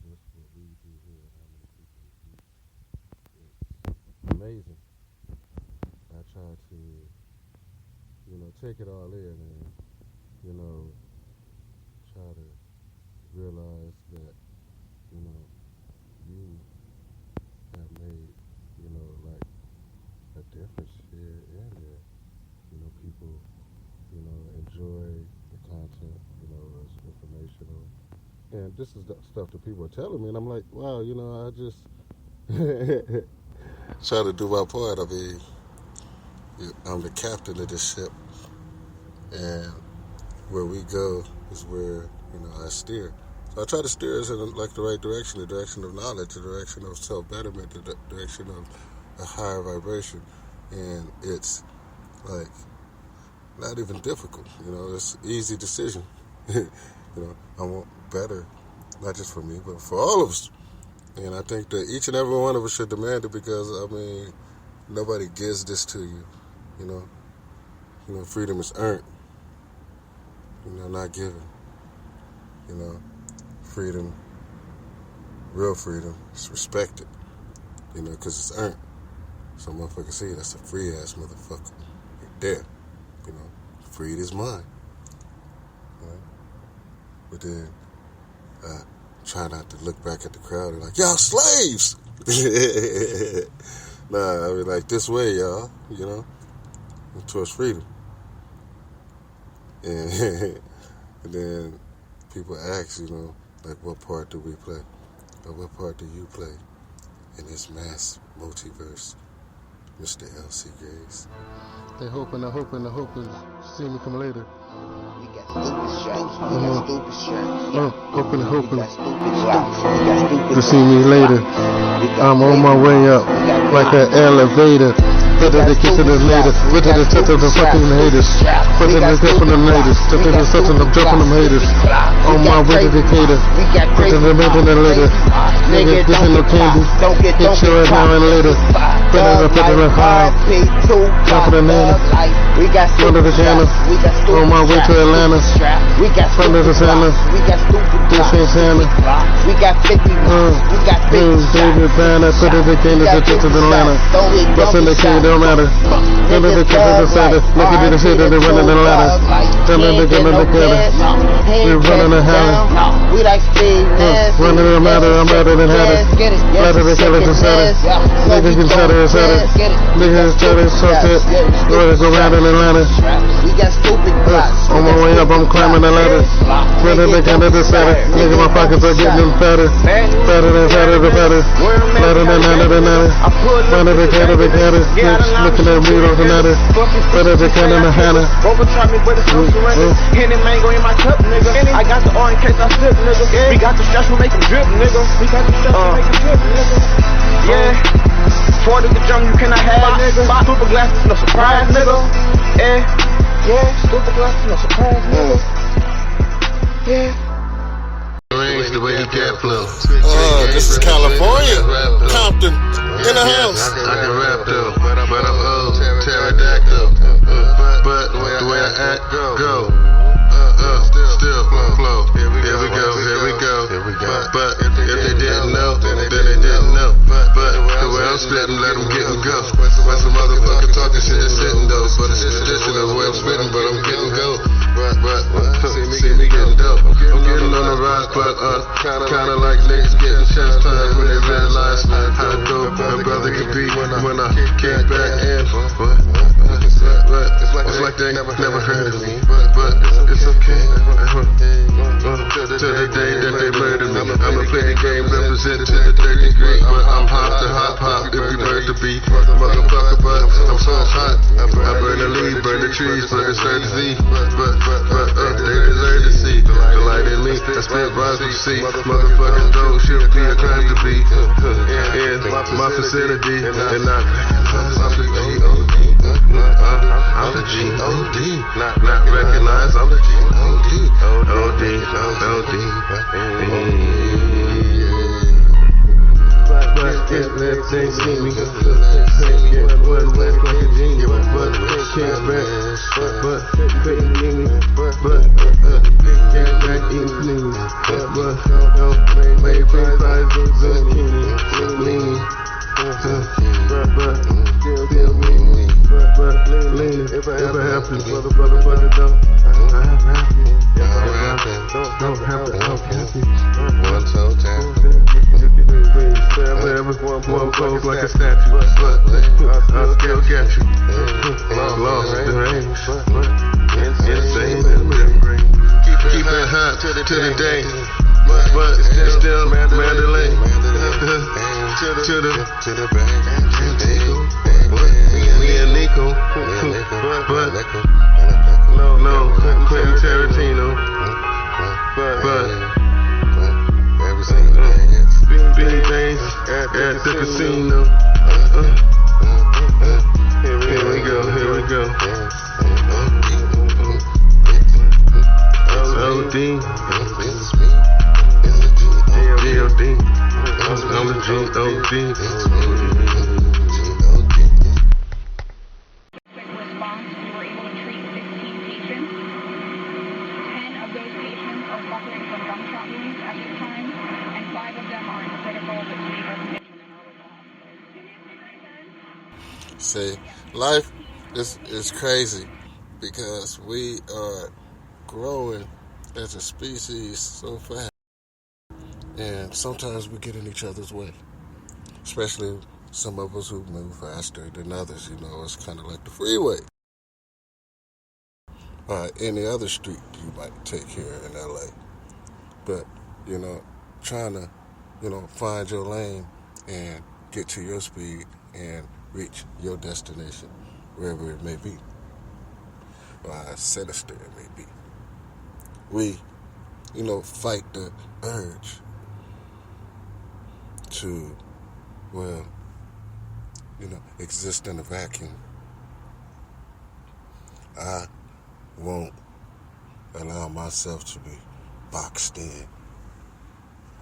just what we do here and how many people we reach. It's amazing. I try to, take it all in and, try to realize that, you have made, like a difference here and there. People, enjoy the content, it's informational. And this is the stuff that people are telling me, and I'm like, wow, I just try to do my part. I mean, I'm the captain of this ship, and where we go is where, I steer. So I try to steer us in the right direction, the direction of knowledge, the direction of self-betterment, the direction of a higher vibration. And it's like not even difficult, it's an easy decision. I want better, not just for me, but for all of us. And I think that each and every one of us should demand it because, nobody gives this to you, freedom is earned, not given. Freedom, real freedom, is respected, because it's earned. So motherfucker see that's a free ass motherfucker right there. Freed is mine. But then try not to look back at the crowd and like, y'all slaves. Nah, I mean like this way, y'all, towards freedom. And then people ask, like what part do we play? Or what part do you play in this mass multiverse, Mr. L.C. Grace? They hoping to see me come later. We got stupid shots. We got stupid shots. Hoping to see me later. I'm on my way up like an elevator. Better to kiss it later. Better to touch the fucking haters. Better to touch them haters. Better to touch them jumping them haters. On my way to Decatur. Better to mention it later. Nigga, giving no candy. Hit you right now and later. Better to put it in high. Top of the nana. We got front of the channel. On my way to Atlanta. We got front of the Santa. We got stupid. This ain't Santa. We got 50. We got 50. David Banner. Put it in Kansas to Atlanta. What's in the key don't matter. Tell them the kid of the Santa. Look at the shit that they're running in ladders. Tell them the kid of the kid. We're running the hammer. We like speed. Running the matter. I'm better than Hatter. Better than Kelly to Satter. Niggas can Satter and Satter. Niggas try to talk it. Go around in Atlanta. We got stupid blocks. On my way up, I'm climbing the ladder. Better than kind of the Satter. Nigga, my pockets are getting fatter. Fatter than fatter the fatter. Fatter than natter the natter. Fatter than catter the catter. Looking at me on the natter. Better than kind of the Hannah. Overtry me, but it's no surrender. Henny mango in my cup, nigga. I got the oil in case I slip, nigga. We got the straps, we make them drip, nigga. We got the straps, we make them drip, nigga. Yeah. 40 the drum, you cannot have, nigga. Stupid glasses, no surprise, nigga. Yeah, stupid glasses, no surprise, nigga. Yeah. The way he cat flow. This is California. Compton in the house. I can rap though, but I'm old, pterodactyl. But the way I act, go. Still flow. Here we go. But if they didn't know, then they didn't know. But the way I'm spitting, let them get and go. When some motherfucker talking shit, it's sitting though. But it's traditional the way I'm spitting, but I'm getting go. But kinda like niggas getting chastised when they realize how dope a brother can be when I kick back in. It's like they never heard of me, but it's okay. To the day that they murder me, I'ma play the game, represent to the third degree. But I'm hot to hop, if we burn the beat, motherfucker. But I'm so hot, I burn the leaves, burn the trees, but it's hard to see. But they deserve to see the light in me. I spit bars you see, motherfuckers don't should be a crime to be in my vicinity, and not I'm the G.O.D. I'm the G.O.D. Not recognized, I'm the G.O.D. O.D. But if they see me, one west like a genius, but can't back, but they see me, but can't back eat please, but may bring pies and zucchini, lean, but still lean, but lean, if I ever happen, brother, don't happen. Don't happy. One toe tap. One pose like a statue, but I still get you. Lost the range. Insane. Keep it hot to the day, but it's still Mandalay. To the bank. Me and Nico, but no, Quentin Tarantino, but every single day, days at the casino. Here we go. O.D. G.O.D. I'm the G.O.D. See, life is crazy because we are growing as a species so fast, and sometimes we get in each other's way, especially some of us who move faster than others. You know, it's kind of like the freeway or any other street you might take here in LA. But, you know, trying to, find your lane and get to your speed and reach your destination, wherever it may be, or how sinister it may be. We, fight the urge to, exist in a vacuum. I won't allow myself to be boxed in.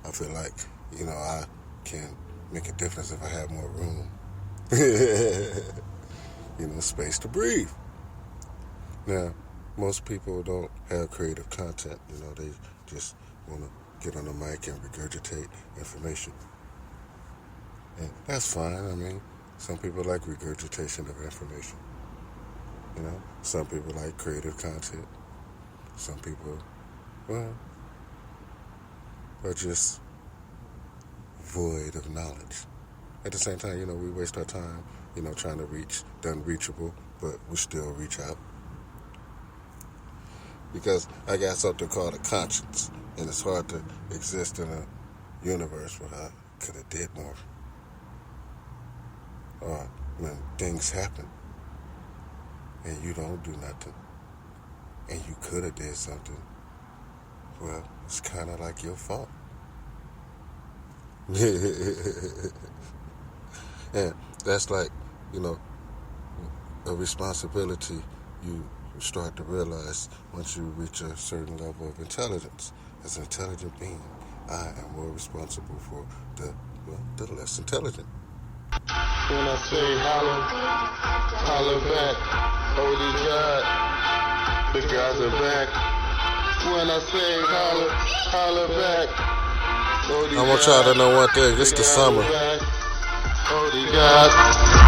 I feel like, I can make a difference if I have more room. Space to breathe. Now, most people don't have creative content. They just want to get on the mic and regurgitate information. And that's fine. I mean, some people like regurgitation of information. Some people like creative content. Some people, are just void of knowledge. At the same time, we waste our time, trying to reach the unreachable, but we still reach out. Because I got something called a conscience, and it's hard to exist in a universe where I could have did more. Or when things happen, and you don't do nothing, and you could have did something, well, it's kind of like your fault. And that's like, a responsibility you start to realize once you reach a certain level of intelligence. As an intelligent being, I am more responsible for the less intelligent. When I say holler back, holy God, the guys are back. When I say holler back, I want y'all to know one thing, it's the summer. Holy God,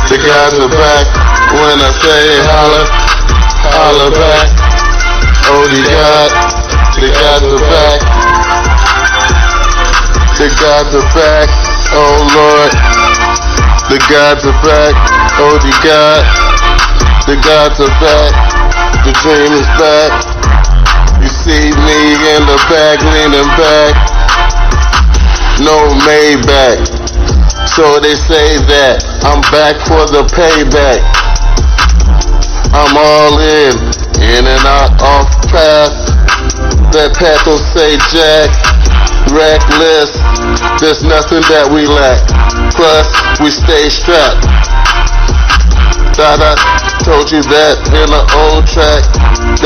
the guys are back. When I say holler back, holy God, the guys are back. The gods are back, oh Lord. The gods are back, oh the God. The gods are back, the dream is back. You see me in the back, leaning back. No Maybach, so they say that I'm back for the payback. I'm all in and out, off path. That path don't say jack. Reckless, there's nothing that we lack. Plus, we stay strapped. Thought I told you that in an old track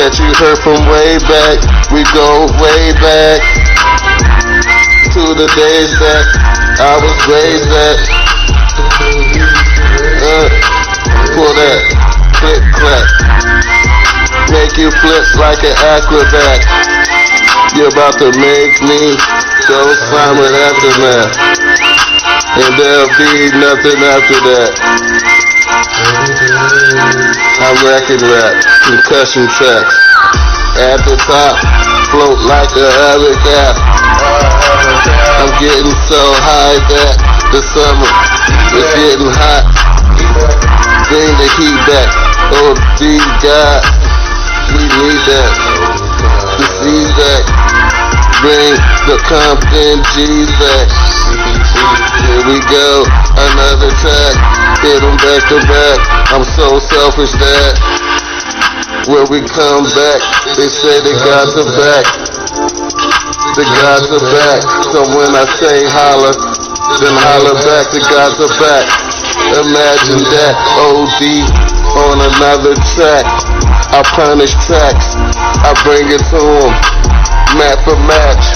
that you heard from way back. We go way back to the days that I was raised at. Pull that, click clap, make you flip like an acrobat. You're about to make me go Simon Aftermath, and there'll be nothing after that. I'm wrecking rap, concussion tracks. At the top, float like a hurricane. I'm getting so high that the summer is getting hot. Bring the heat back. Oh, dear God, we need that. The C's back. Bring the Compton G's back. Here we go, another track. Hit them back to back. I'm so selfish that when we come back, they say the gods are back. The gods are back. So when I say holler, then holler back. The gods are back. Imagine that. OD on another track. I punish tracks. I bring it to them. Match for match.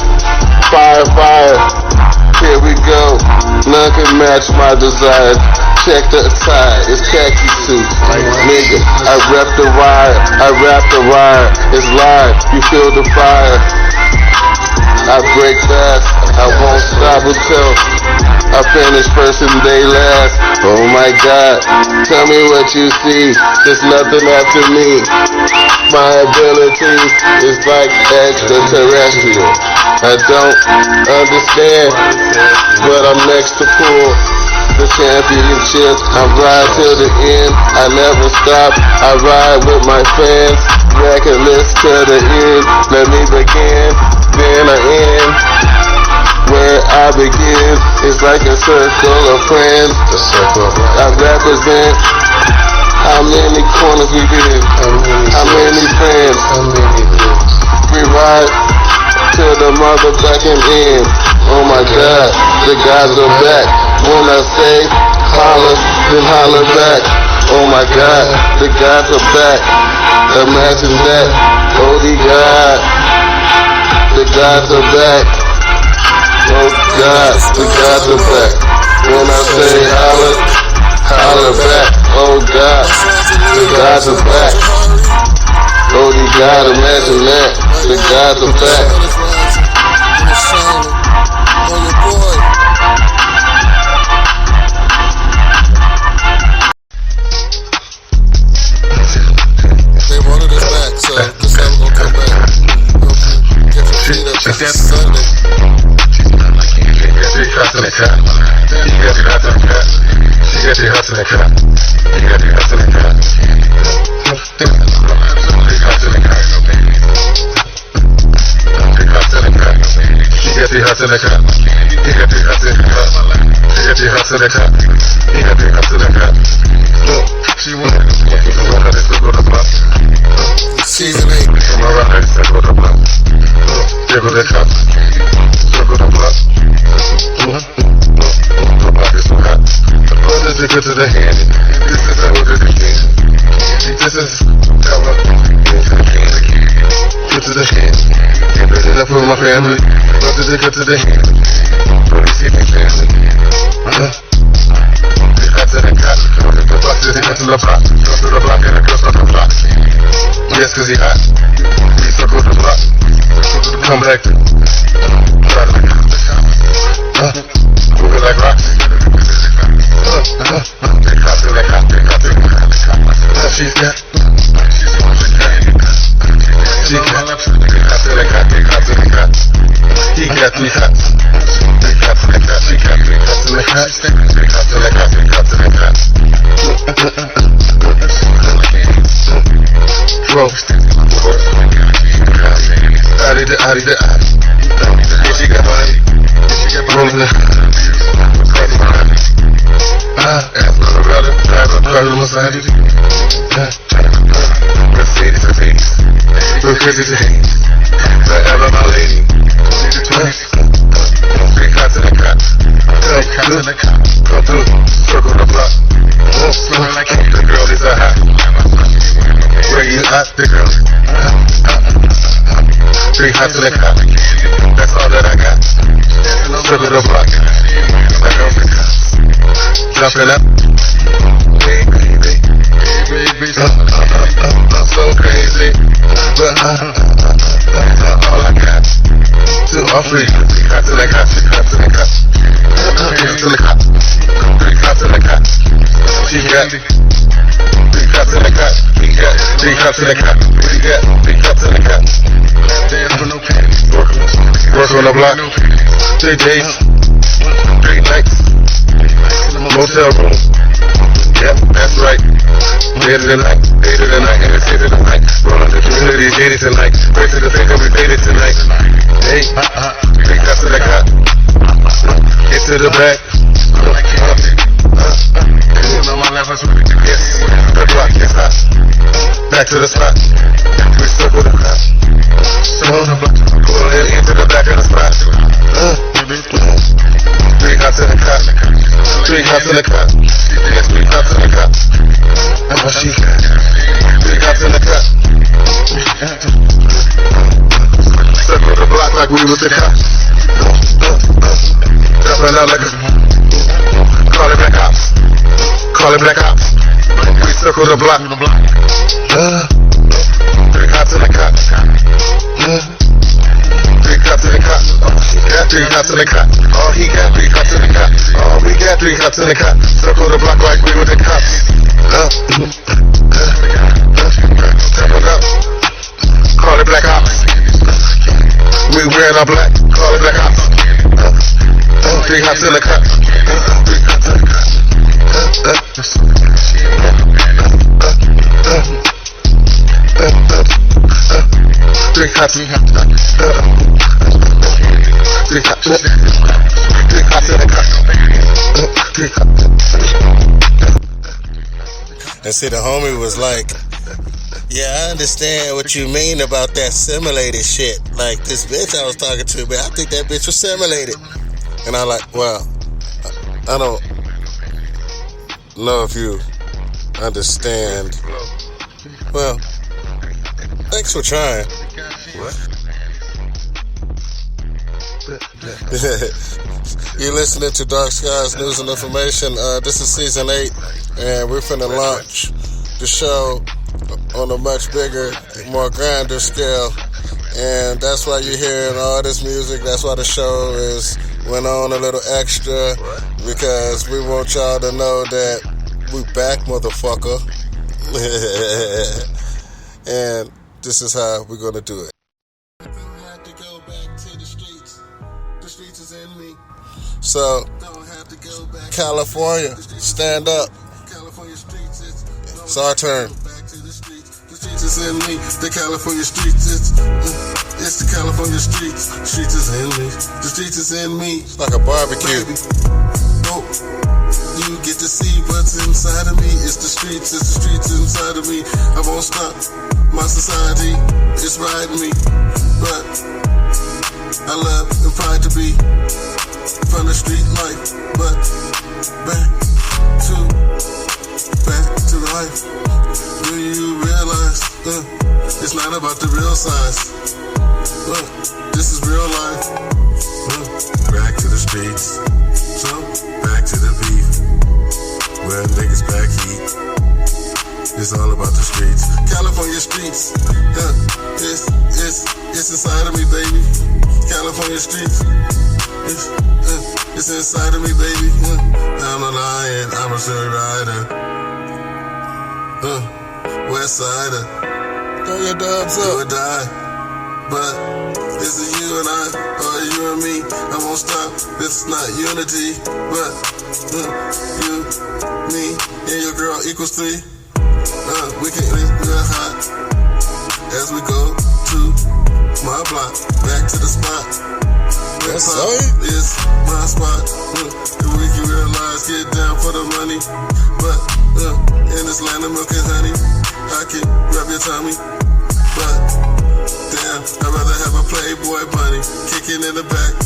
Fire, fire. Here we go. None can match my desires. Check the attire, it's khaki suits. Nigga, I rep the wire, I rap the wire. It's live, you feel the fire. I break fast, I won't stop until I finish first and they last. Oh my God, tell me what you see. There's nothing after me. My ability is like extraterrestrial. I don't understand, but I'm next to cool. The championship, I ride till the end. I never stop, I ride with my fans. Reckless to the end. Let me begin, then I end. Where I begin is like a circle of friends. I represent how many corners we been, how many friends. We ride to the motherfucking end. Oh my God, the guys are back. When I say holler, then holler back. Oh my God, the guys are back. Imagine that. Oh the God, the guys are back. Oh God, the guys are back. When I say holler, holler back. Oh God, the guys are back. Oh the God, imagine that. The guys are back. They wanted us back, so this time we're gonna come back. Get your feet up. It's Sunday. She got the cut. She got the hot in the cut. She got the hot in the cut. She got the hot in the cut. The hot in the cut. The hot in the cut. She got the hot in the cut. He got the hot in the cut. She got the hot in the cut. He got the hot in the cut. She wanted to go to the block. Season 8. Come around and go to the block. There go the cop. There go the block. The block is so hot. The blood is good to the hand. This is how we're the king. This is how we're the king. Good to the hand. And this is for my family. Blood is good to the hand. For the secret family. The hot to the cop. The block is hot to the block. Go to the block and the girls on the block. Yes, cause he hot. He circle the block. Come back to try to move it like rocks. They got to the cop, they got to the cop. She's got. She got. They got to the cop, they got to the cop. He got 3 cops. They got the Audi, the Audi. Yeah, she got body. Rolling the crazy body. Ask my brother, drive a problem beside it. Mercedes, Mercedes. Look crazy to hate. Forever my lady. 3 cops in the cops. Come through, circle the block. Smelling like the girl is a hot. Where you at, the girl? 3 hops in the cop. That's all that I got. Circle the block. My girl's the cops. Jumping up. Baby. I'm so crazy. But all I got. 2 or 3. 3 cops in the cop. 3 cops in the cop. 3 cops in the cop. 3 cops in the cop. She got 3 cops in the cop. He got 3 cops in the cop. We got 3 cops in the cop. Work on the block. 3 days. 3 nights. Motel room. Yep, that's right. Later tonight, and it's later tonight. Rolling the community, dated tonight. Break to the thing that we dated tonight. Hey, 3 cops in the cop. Get to the back. Yes, the block is hot. Back to the spot. We circle the cop. Pull it into the back of the spot. 3 cops in the cop. 3 cops in the cop. Yes, 3 cops in the cop. And what she got? 3 cops in the cop. Circle the block like we was the cops. Jumping out like a... Call it black ops. Call it black ops. We circle the block. 3 cops in the cop. 3 cops in the cop. He got 3 cops in the cop. Oh, he got 3 cops in the cop. Oh, we got 3 cops in the cop. Circle the block like we were the cops. Jumping up. Call it black ops. We wearing our black. Call it black ops. 3 cops in the cop. 3 cops in the cop. 3 cops. 3 cops. 3 cops in the cop. 3 cops. And see, the homie was like, yeah, I understand what you mean about that simulated shit. Like, this bitch I was talking to, but I think that bitch was simulated. And I'm like, well, I don't know if you understand. Well, thanks for trying. What? You're listening to DarkSkies News and Information. This is season 8, and we're finna launch the show on a much bigger, more grander scale. And that's why you're hearing all this music. That's why the show went on a little extra, because we want y'all to know that we back, motherfucker. And this is how we're gonna do it. So, California, stand up. It's our turn. Streets is in me, the California streets, it's the California streets. Streets is in me, the streets is in me. It's like a barbecue. Oh, you get to see what's inside of me. It's the streets inside of me. I won't stop, my society is riding me. But I love and pride to be from the street life. But back to life. Do you realize it's not about the real size? This is real life. Back to the streets, so back to the beef. Where niggas back heat. It's all about the streets. California streets, it's inside of me, baby. California streets, it's inside of me, baby. I'm a lion, I'm a straight rider. West Sider, Throw your dubs do or up. die. But this is you and I, or you and me. I won't stop, this is not unity. But you, me, and your girl equals 3. We can get hot as we go to my block, back to the spot. Yes, is my spot. The week you realize, get down for the money. But in this land of milk and honey, I can grab your tummy. But damn, I'd rather have a Playboy bunny kicking in the back,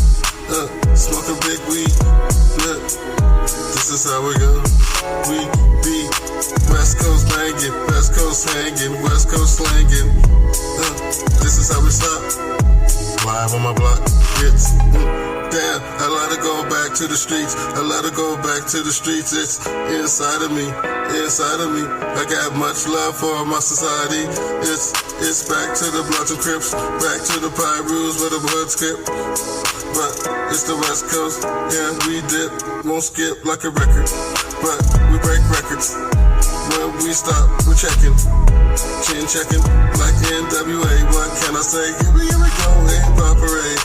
smoking big weed. This is how we go. We be West Coast banging, West Coast hanging, West Coast slanging. This is how we stop. Live on my block, hits. Damn, I let her go back to the streets. I let her go back to the streets. It's inside of me, inside of me. I got much love for my society. It's back to the Bloods and Crips, back to the Pyrus with a blood skip. But it's the West Coast, yeah, we dip, won't skip like a record. But we break records. When we stop, we're checking, chin checking, like NWA. What can I say? Here we go, hip hop parade.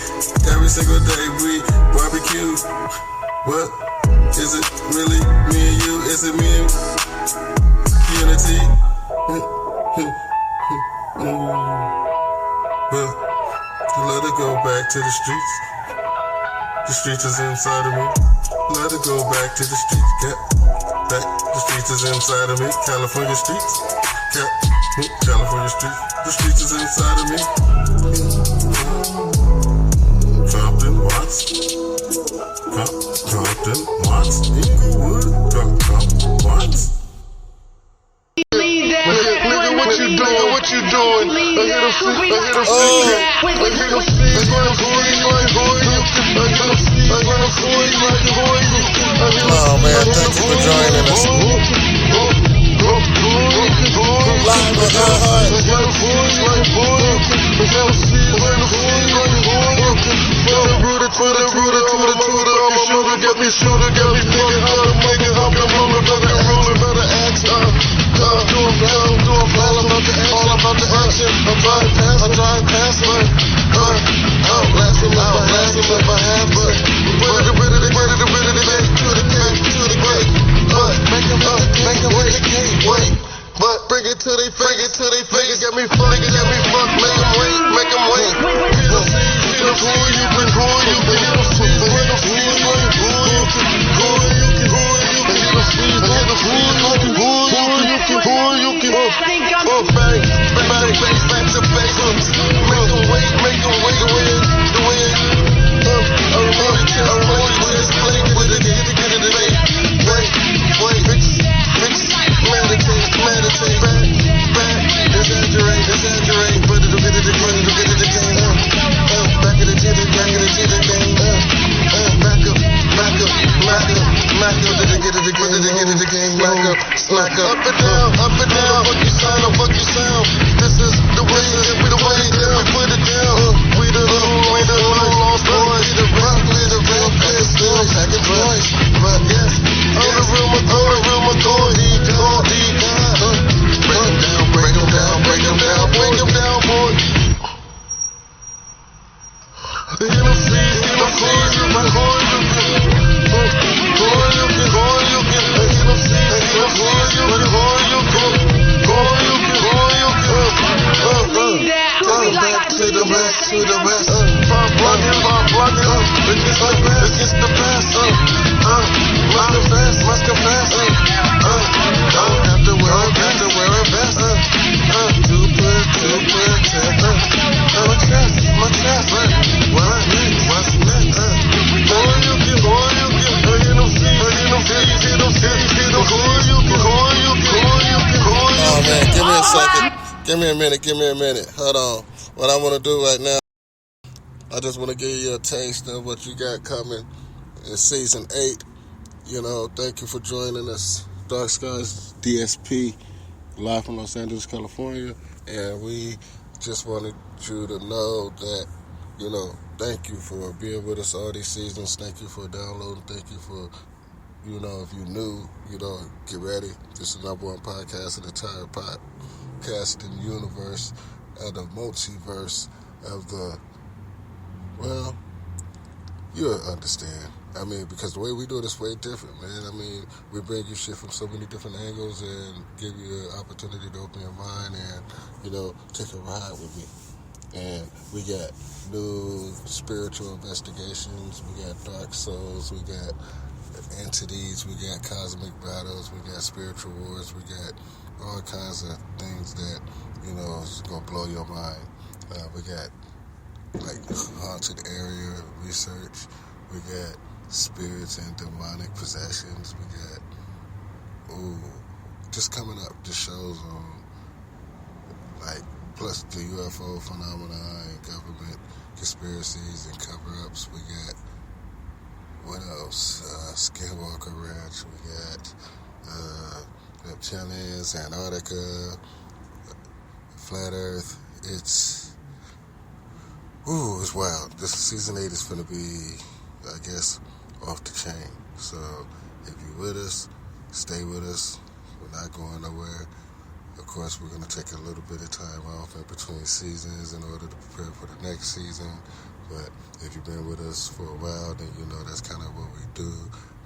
Every single day we barbecue. What? Is it really me and you? Is it me and unity? Well, let her go back to the streets. The streets is inside of me. Let her go back to the streets. Cat, back. The streets is inside of me. California streets. Cat, California streets. The streets is inside of me. Compton, Watts. Compton, Watts. Inglewood. Compton, Watts. What you doing? What you doing? I hit him see. I hit him see. I hit him see. I hit him see like boy. I hit him see. I hit him see like boy. Oh man, thank you for joining us. Live with our heart. I hit him see like boy. I hit him see. I hit him see like boy. Rooted to the sugar, get me thinking how to make it up. I'm rolling, better ask. All about the action. I'm driving past, but outlast him if I have, but ready to the gate. Make him wait, wait. But bring it to they face, get me fucked, make him wait. You can back to basics. Make them wait, the way I'm really just playing with it, get it, wait, fix, meditate, back, exaggerate, but it'll get it again, back of the jitty gang, back up, slack up, up and down, fuck you sound, this is the way that we put it down, we the little lost boys, we the real good still, packing boys, but yes, I'm the real McCoy, break them down, boy. You know, see, my to the west, far blocking, against the best, must confess, don't have to wear a vest, to protect, my chest, what's next, Oh man, give me a second. Give me a minute. Hold on. What I want to do right now, I just want to give you a taste of what you got coming in season 8. You know, thank you for joining us. DarkSkies, DSP, live from Los Angeles, California. And we just wanted you to know that, you know, thank you for being with us all these seasons. Thank you for downloading. Thank you for, you know, if you're new, you know, get ready. This is the #1 podcast in the entire podcasting universe, of the multiverse of the, well, you'll understand. I mean, because the way we do it is way different, man. I mean, we bring you shit from so many different angles and give you an opportunity to open your mind and, you know, take a ride with me. And we got new spiritual investigations, we got dark souls, we got entities, we got cosmic battles, we got spiritual wars, we got all kinds of things that, you know, is going to blow your mind. We got like haunted area research, we got spirits and demonic possessions, we got, just coming up, just shows on, like, plus the UFO phenomena and government conspiracies and cover-ups. We got, what else? Skinwalker Ranch. We got reptilians, Antarctica, Flat Earth. It's wild. This season 8 is going to be, I guess, off the chain. So if you're with us, stay with us. We're not going nowhere. Of course, we're going to take a little bit of time off in between seasons in order to prepare for the next season. But if you've been with us for a while, then you know that's kind of what we do.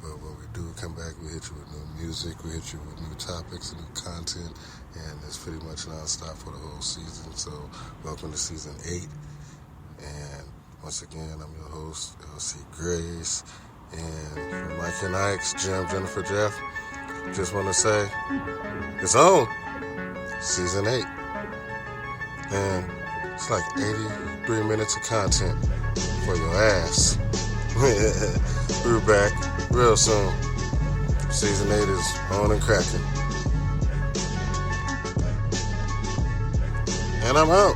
But when we do come back, we hit you with new music, we hit you with new topics and new content, and it's pretty much nonstop for the whole season. So welcome to season 8. And once again, I'm your host, LC Grace. And from Mike and Ike's, Jim, Jennifer, Jeff, just want to say, it's on. Season 8. And it's like 83 minutes of content for your ass. We're back real soon. Season 8 is on and cracking. And I'm out.